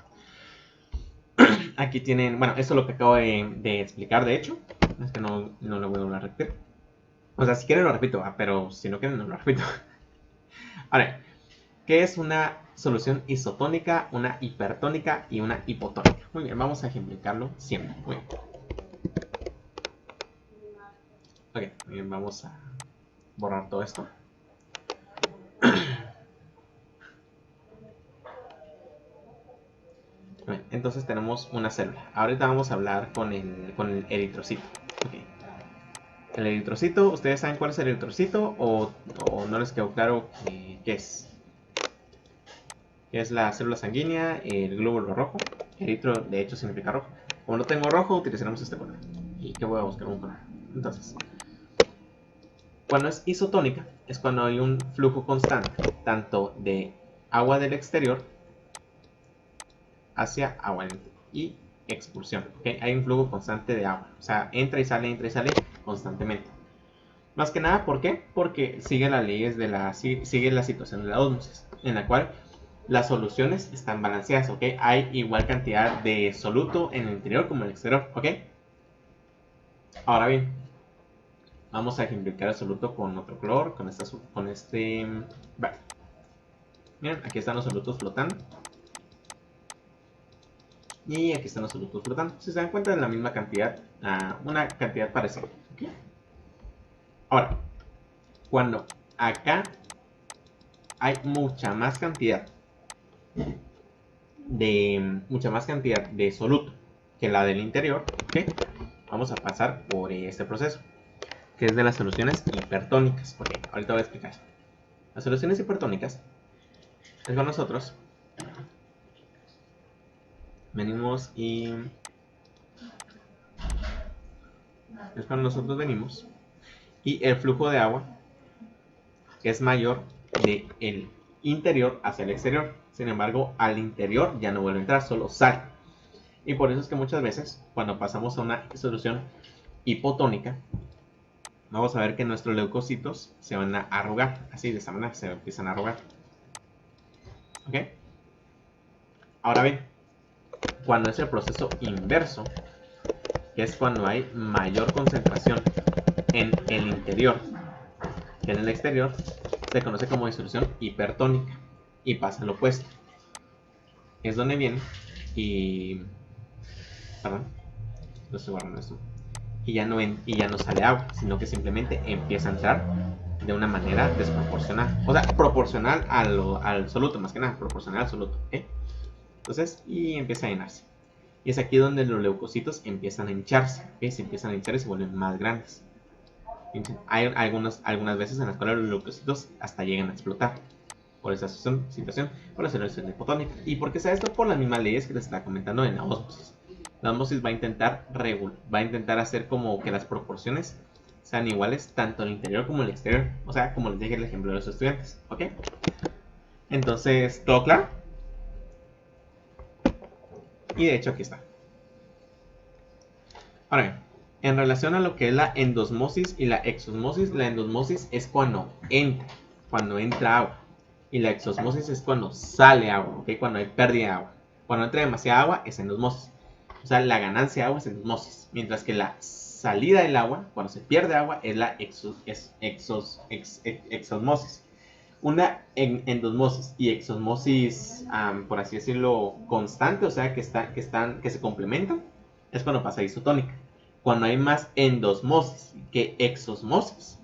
Aquí tienen, bueno, esto es lo que acabo de explicar, de hecho, es que no lo voy a volver a repetir. O sea, si quieren lo repito, pero si no quieren no lo repito. Ahora, ¿qué es una solución isotónica, una hipertónica y una hipotónica? Muy bien, vamos a ejemplificarlo siempre. Muy bien. Ok, muy bien, vamos a borrar todo esto. Bien, entonces tenemos una célula. Ahorita vamos a hablar con el eritrocito. Okay. El eritrocito, ¿ustedes saben cuál es el eritrocito o no les quedó claro qué es? ¿Qué es la célula sanguínea? El glóbulo rojo. Eritro, de hecho, significa rojo. Como no tengo rojo, utilizaremos este color. ¿Y qué voy a buscar? Un color. Entonces, cuando es isotónica, es cuando hay un flujo constante, tanto de agua del exterior hacia agua y expulsión. ¿Okay? Hay un flujo constante de agua. O sea, entra y sale constantemente. Más que nada, ¿por qué? Porque sigue las leyes sigue la situación de la ósmosis, en la cual las soluciones están balanceadas, ¿ok? Hay igual cantidad de soluto en el interior como en el exterior, ¿ok? Ahora bien, vamos a ejemplificar el soluto con otro color, con este verde. Miren, aquí están los solutos flotando. Y aquí están los solutos flotando. Si se dan cuenta, de la misma cantidad, una cantidad parecida, ¿ok? Ahora, cuando acá hay mucha más cantidad de soluto que la del interior, ¿okay? Vamos a pasar por este proceso, que es de las soluciones hipertónicas. Okay, ahorita voy a explicar. Las soluciones hipertónicas es cuando nosotros venimos y el flujo de agua es mayor del interior hacia el exterior. Sin embargo, al interior ya no vuelve a entrar, solo sale. Y por eso es que muchas veces, cuando pasamos a una solución hipotónica, vamos a ver que nuestros leucocitos se van a arrugar. Así, de esta manera se empiezan a arrugar. ¿Ok? Ahora bien, cuando es el proceso inverso, que es cuando hay mayor concentración en el interior que en el exterior, se conoce como disolución hipertónica. Y pasa lo opuesto. Es donde viene y... Perdón, lo estoy guardando esto. Y ya no sale agua, sino que simplemente empieza a entrar de una manera desproporcional. O sea, proporcional al soluto, más que nada, proporcional al soluto. Entonces, y empieza a llenarse. Y es aquí donde los leucocitos empiezan a hincharse. Se empiezan a hinchar y se vuelven más grandes. Hay algunas veces en las cuales los leucocitos hasta llegan a explotar. Por esa situación, por la aceleración hipotónica. ¿Y por qué sea esto? Por las mismas leyes que les estaba comentando en la ósmosis. La ósmosis va a intentar hacer como que las proporciones sean iguales tanto en el interior como en el exterior. O sea, como les dije el ejemplo de los estudiantes. ¿Ok? Entonces, ¿todo claro? Y de hecho aquí está. Ahora bien, en relación a lo que es la endosmosis y la exosmosis, la endosmosis es cuando entra agua. Y la exosmosis es cuando sale agua, ¿ok? Cuando hay pérdida de agua. Cuando entra demasiada agua es endosmosis. O sea, la ganancia de agua es endosmosis. Mientras que la salida del agua, cuando se pierde agua, es la exosmosis. Una endosmosis y exosmosis, por así decirlo, constante, o sea, que se complementan, es cuando pasa isotónica. Cuando hay más endosmosis que exosmosis,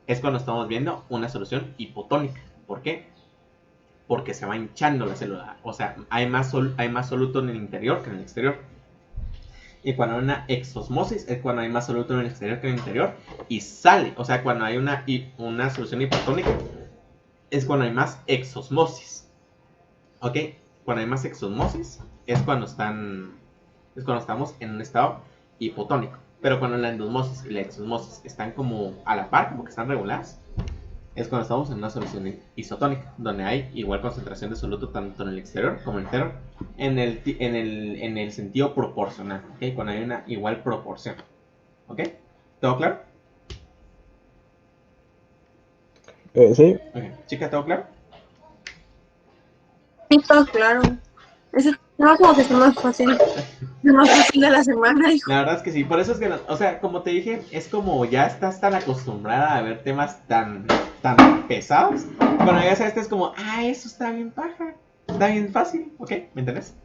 es cuando estamos viendo una solución hipotónica. ¿Por qué? Porque se va hinchando la célula. O sea, hay más soluto en el interior que en el exterior. Y cuando hay una exosmosis es cuando hay más soluto en el exterior que en el interior. Y sale. O sea, cuando hay una solución hipotónica es cuando hay más exosmosis. ¿Ok? Cuando hay más exosmosis es cuando estamos en un estado hipotónico. Pero cuando la endosmosis y la exosmosis están como a la par, como que están reguladas, es cuando estamos en una solución isotónica, donde hay igual concentración de soluto tanto en el exterior como en el interior, en el sentido proporcional, ¿ok? Cuando hay una igual proporción, ¿ok? ¿Todo claro? Sí. Okay. Chica, ¿todo claro? Sí, todo claro. Eso no como que está más fácil. Es más fácil de la semana, hijo. La verdad es que sí, por eso es que, o sea, como te dije, es como ya estás tan acostumbrada a ver temas tan pesados. Cuando ya sabes, es como, eso está bien paja, está bien fácil, ¿ok? ¿Me entiendes?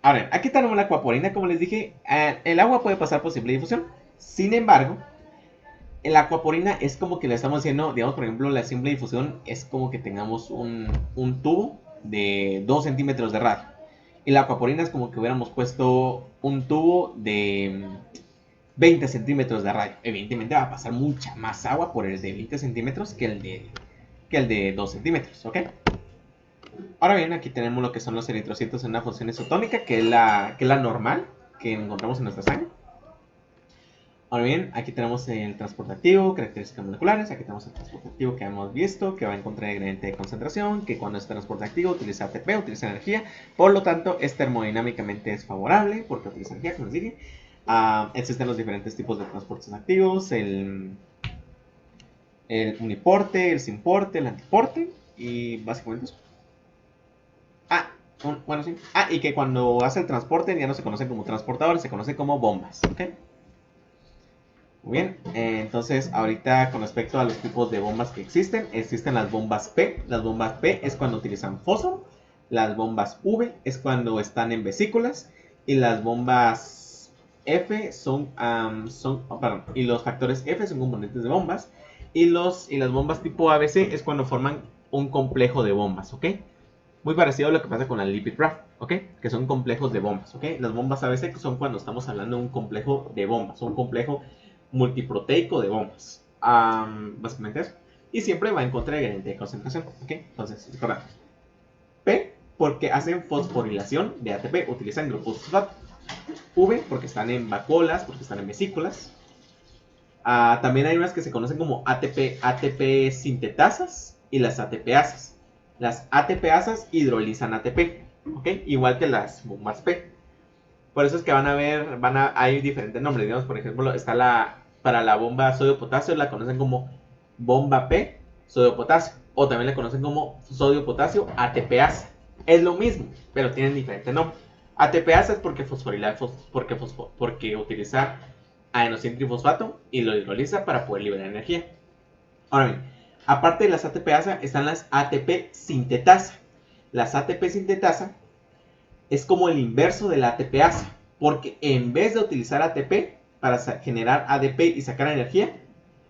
Ahora, aquí tenemos la acuaporina, como les dije, el agua puede pasar por simple difusión. Sin embargo, la acuaporina es como que le estamos haciendo, digamos, por ejemplo, la simple difusión es como que tengamos un tubo de 2 centímetros de radio. Y la acuaporina es como que hubiéramos puesto un tubo de 20 centímetros de radio. Evidentemente va a pasar mucha más agua por el de 20 centímetros que el de 2 centímetros, ¿ok? Ahora bien, aquí tenemos lo que son los eritrocitos en una función isotónica, que es la normal que encontramos en nuestra sangre. Ahora bien, aquí tenemos el transporte activo, características moleculares. Aquí tenemos el transporte activo que hemos visto, que va en contra del gradiente de concentración, que cuando es transporte activo utiliza ATP, utiliza energía. Por lo tanto, es termodinámicamente desfavorable porque utiliza energía, como les dije. Existen los diferentes tipos de transportes activos, el uniporte, el sinporte, el antiporte, y básicamente eso. Bueno, sí. Y que cuando hace el transporte ya no se conoce como transportadores, se conoce como bombas, ¿ok? Muy bien, entonces ahorita con respecto a los tipos de bombas que existen las bombas P. Las bombas P es cuando utilizan fósforo. Las bombas V es cuando están en vesículas. Y las bombas F y los factores F son componentes de bombas. Y las bombas tipo ABC es cuando forman un complejo de bombas, ¿ok? Muy parecido a lo que pasa con la lipid raft, ¿ok? Que son complejos de bombas, ¿ok? Las bombas ABC son cuando estamos hablando de un complejo de bombas, un complejo multiproteico de bombas. Básicamente eso. Y siempre va en contra del gradiente de concentración, ¿ok? Entonces, recuerda. P, porque hacen fosforilación de ATP, utilizan grupos fosfato. V, porque están en vacuolas, porque están en vesículas. También hay unas que se conocen como ATP sintetasas y las ATPasas. Las ATPasas hidrolizan ATP, ¿ok? Igual que las bombas P. Por eso es que hay diferentes nombres. Digamos, por ejemplo, está para la bomba sodio-potasio, la conocen como bomba P, sodio-potasio. O también la conocen como sodio-potasio ATPasa. Es lo mismo, pero tienen diferente nombre. ATPasa es porque utiliza adenosín trifosfato y lo hidroliza para poder liberar energía. Ahora bien, aparte de las ATPasa están las ATP sintetasa. Las ATP sintetasa es como el inverso de la ATPasa, porque en vez de utilizar ATP para generar ADP y sacar energía,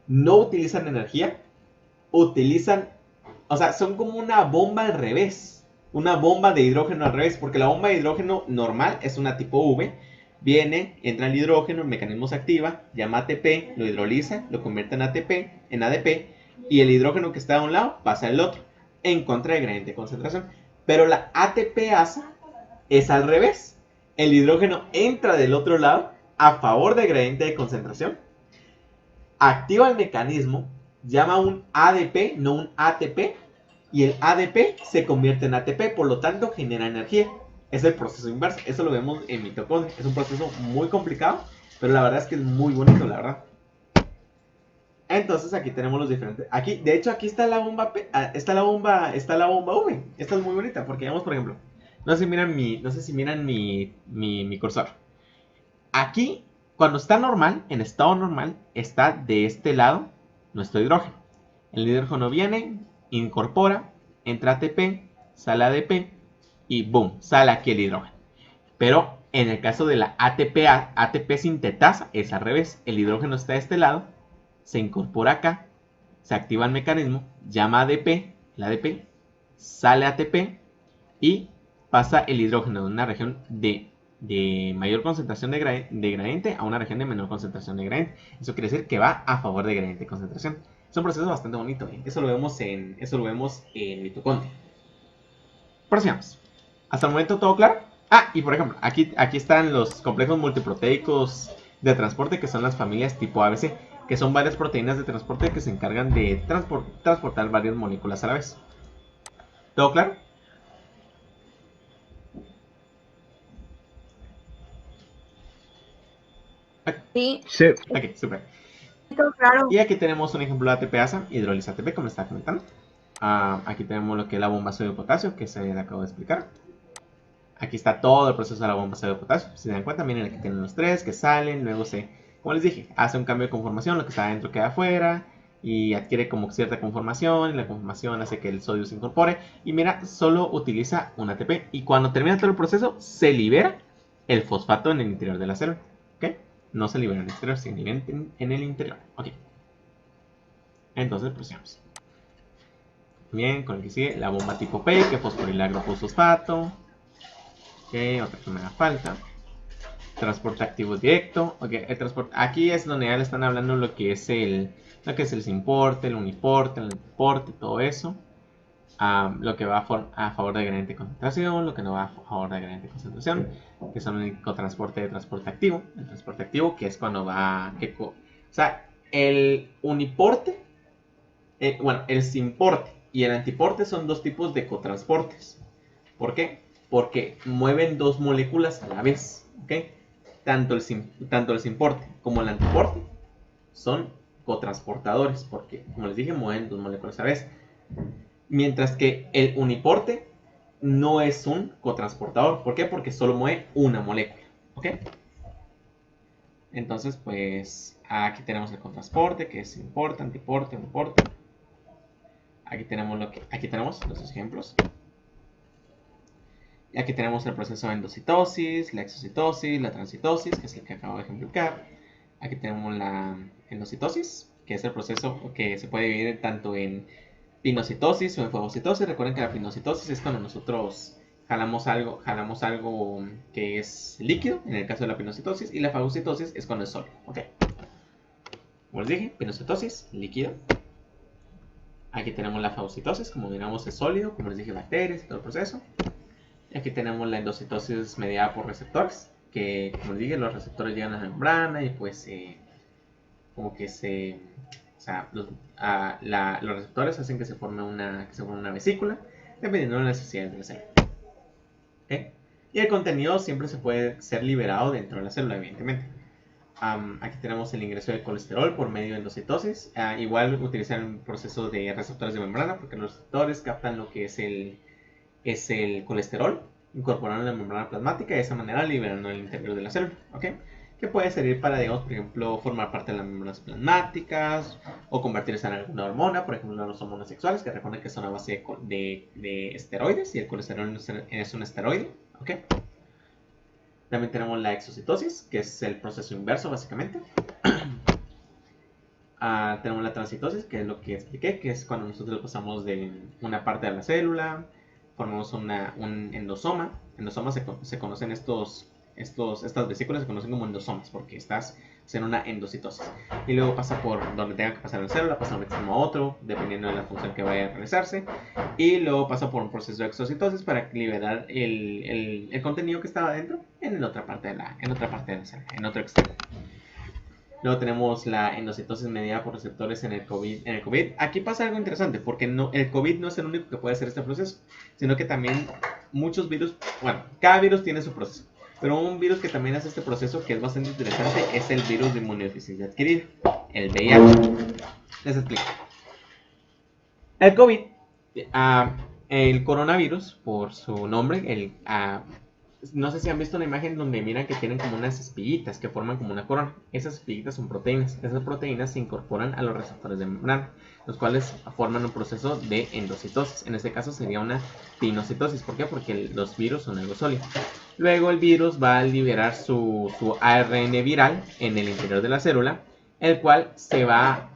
no utilizan energía, utilizan, o sea, son como una bomba al revés, una bomba de hidrógeno al revés, porque la bomba de hidrógeno normal es una tipo V, viene, entra el hidrógeno, el mecanismo se activa, llama ATP, lo hidroliza, lo convierte en ATP, en ADP, y el hidrógeno que está de un lado pasa al otro, en contra de gradiente de concentración. Pero la ATPasa es al revés, el hidrógeno entra del otro lado a favor de gradiente de concentración, activa el mecanismo, llama un ADP, no un ATP, y el ADP se convierte en ATP, por lo tanto genera energía. Es el proceso inverso, eso lo vemos en mitocondria. Es un proceso muy complicado, pero la verdad es que es muy bonito, la verdad. Entonces aquí tenemos los diferentes. Aquí, de hecho, aquí está la bomba P, está la bomba V. Esta es muy bonita porque vemos, por ejemplo, no sé si miran mi cursor. Aquí, cuando está normal, en estado normal, está de este lado nuestro hidrógeno. El hidrógeno viene, incorpora, entra ATP, sale ADP y boom, sale aquí el hidrógeno. Pero en el caso de la ATP sintetasa es al revés. El hidrógeno está de este lado, se incorpora acá, se activa el mecanismo, llama ADP, el ADP, sale ATP y pasa el hidrógeno de una región de mayor concentración de gradiente a una región de menor concentración de gradiente. Eso quiere decir que va a favor de gradiente de concentración. Es un proceso bastante bonito, ¿eh? Eso lo vemos en mitocondria. Prosigamos. Hasta el momento todo claro. Ah, y por ejemplo, aquí están los complejos multiproteicos de transporte, que son las familias tipo ABC, que son varias proteínas de transporte que se encargan de transportar varias moléculas a la vez. ¿Todo claro? Sí, Sí. Ok, súper. todo claro. Y aquí tenemos un ejemplo de ATPasa, hidróliza ATP, como les estaba comentando. Aquí tenemos lo que es la bomba sodio potasio, que se les acabo de explicar. Aquí está todo el proceso de la bomba sodio potasio. Si se dan cuenta, miren, aquí tienen los tres que salen, luego como les dije, hace un cambio de conformación, lo que está adentro queda afuera, y adquiere como cierta conformación, y la conformación hace que el sodio se incorpore, y mira, solo utiliza un ATP, y cuando termina todo el proceso, se libera el fosfato en el interior de la célula, ¿ok? No se libera en el exterior, se libera en el interior, ok. Entonces, procedemos. Bien, con el que sigue, la bomba tipo P, que fosforilato fosfato. Ok, otra que me da falta. Transporte activo directo. Ok, el transporte. Aquí es donde ya le están hablando lo que es el simporte, el uniporte, el antiporte, todo eso. Lo que va a favor de gradiente de concentración, lo que no va a favor de gradiente de concentración, que son el cotransporte de transporte activo. El transporte activo, que es cuando va. O sea, el uniporte, bueno, el simporte y el antiporte son dos tipos de cotransportes. ¿Por qué? Porque mueven dos moléculas a la vez. ¿Ok? Tanto el simporte como el antiporte son cotransportadores, porque, como les dije, mueven dos moléculas a la vez. Mientras que el uniporte no es un cotransportador. ¿Por qué? Porque solo mueve una molécula. ¿Ok? Entonces, pues, aquí tenemos el cotransporte, que es simporte, antiporte, uniporte. Aquí tenemos los ejemplos. Y aquí tenemos el proceso de endocitosis, la exocitosis, la transitosis, que es el que acabo de ejemplificar. Aquí tenemos la endocitosis, que es el proceso que se puede dividir tanto en pinocitosis o en fagocitosis. Recuerden que la pinocitosis es cuando nosotros jalamos algo que es líquido, en el caso de la pinocitosis, y la fagocitosis es cuando es sólido. Ok. Como les dije, pinocitosis, líquido. Aquí tenemos la fagocitosis, como miramos es sólido, como les dije, bacterias y todo el proceso. Y aquí tenemos la endocitosis mediada por receptores, que como les dije, los receptores llegan a la membrana y pues como que o sea, los receptores hacen que se forme una vesícula, dependiendo de las necesidades de la célula. ¿Okay? Y el contenido siempre se puede ser liberado dentro de la célula, evidentemente. Aquí tenemos el ingreso del colesterol por medio de endocitosis. Igual utilizar un proceso de receptores de membrana, porque los receptores captan lo que es el colesterol, incorporando en la membrana plasmática y de esa manera liberando el interior de la célula, ¿ok? Que puede servir para, digamos, por ejemplo, formar parte de las membranas plasmáticas o convertirse en alguna hormona, por ejemplo, las hormonas sexuales, que recuerden que son a base de esteroides y el colesterol es un esteroide, ¿ok? También tenemos la exocitosis, que es el proceso inverso, básicamente. tenemos la transcitosis, que es lo que expliqué, que es cuando nosotros pasamos de una parte de la célula, formamos un endosoma. Endosomas se conocen estas vesículas se conocen como endosomas, porque estás en una endocitosis. Y luego pasa por donde tenga que pasar la célula, pasa de un extremo a otro, dependiendo de la función que vaya a realizarse. Y luego pasa por un proceso de exocitosis para liberar el contenido que estaba dentro en otra parte de la célula, en otro extremo. Luego tenemos la endocitosis mediada por receptores en el COVID. Aquí pasa algo interesante, porque el COVID no es el único que puede hacer este proceso, sino que también muchos virus, bueno, cada virus tiene su proceso, pero un virus que también hace este proceso, que es bastante interesante, es el virus de inmunodeficiencia adquirida, el VIH. Les explico. El COVID, el coronavirus, por su nombre, no sé si han visto una imagen donde miran que tienen como unas espiguitas que forman como una corona. Esas espiguitas son proteínas. Esas proteínas se incorporan a los receptores de membrana, los cuales forman un proceso de endocitosis. En este caso sería una pinocitosis. ¿Por qué? Porque los virus son algo sólido. Luego el virus va a liberar su ARN viral en el interior de la célula, el cual se va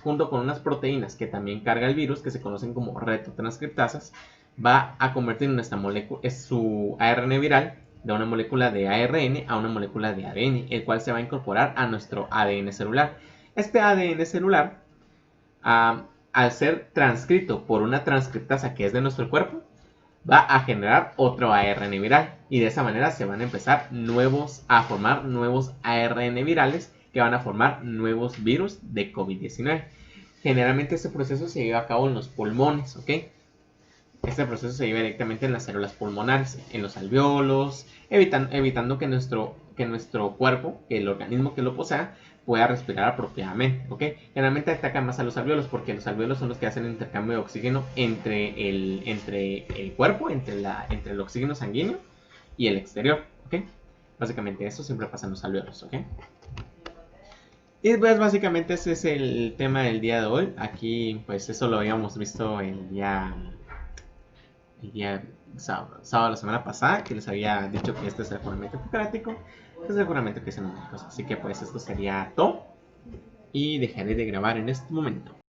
junto con unas proteínas que también carga el virus, que se conocen como retotranscriptasas, va a convertir en esta molécula, es su ARN viral, de una molécula de ARN a una molécula de ADN, el cual se va a incorporar a nuestro ADN celular. Este ADN celular, al ser transcrito por una transcriptasa que es de nuestro cuerpo, va a generar otro ARN viral, y de esa manera se van a empezar a formar nuevos ARN virales que van a formar nuevos virus de COVID-19. Generalmente este proceso se lleva a cabo en los pulmones, ¿ok? Este proceso se lleva directamente en las células pulmonares, en los alvéolos, evitando que nuestro cuerpo, el organismo que lo posea, pueda respirar apropiadamente, ¿ok? Generalmente atacan más a los alvéolos, porque los alvéolos son los que hacen el intercambio de oxígeno entre el cuerpo, entre el oxígeno sanguíneo y el exterior, ¿ok? Básicamente eso siempre pasa en los alvéolos, ¿ok? Y pues básicamente ese es el tema del día de hoy. Aquí pues eso lo habíamos visto el día sábado la semana pasada, que les había dicho que este es el juramento hipocrático. Este es el juramento que se nos dijo. Así que pues esto sería todo. Y dejaré de grabar en este momento.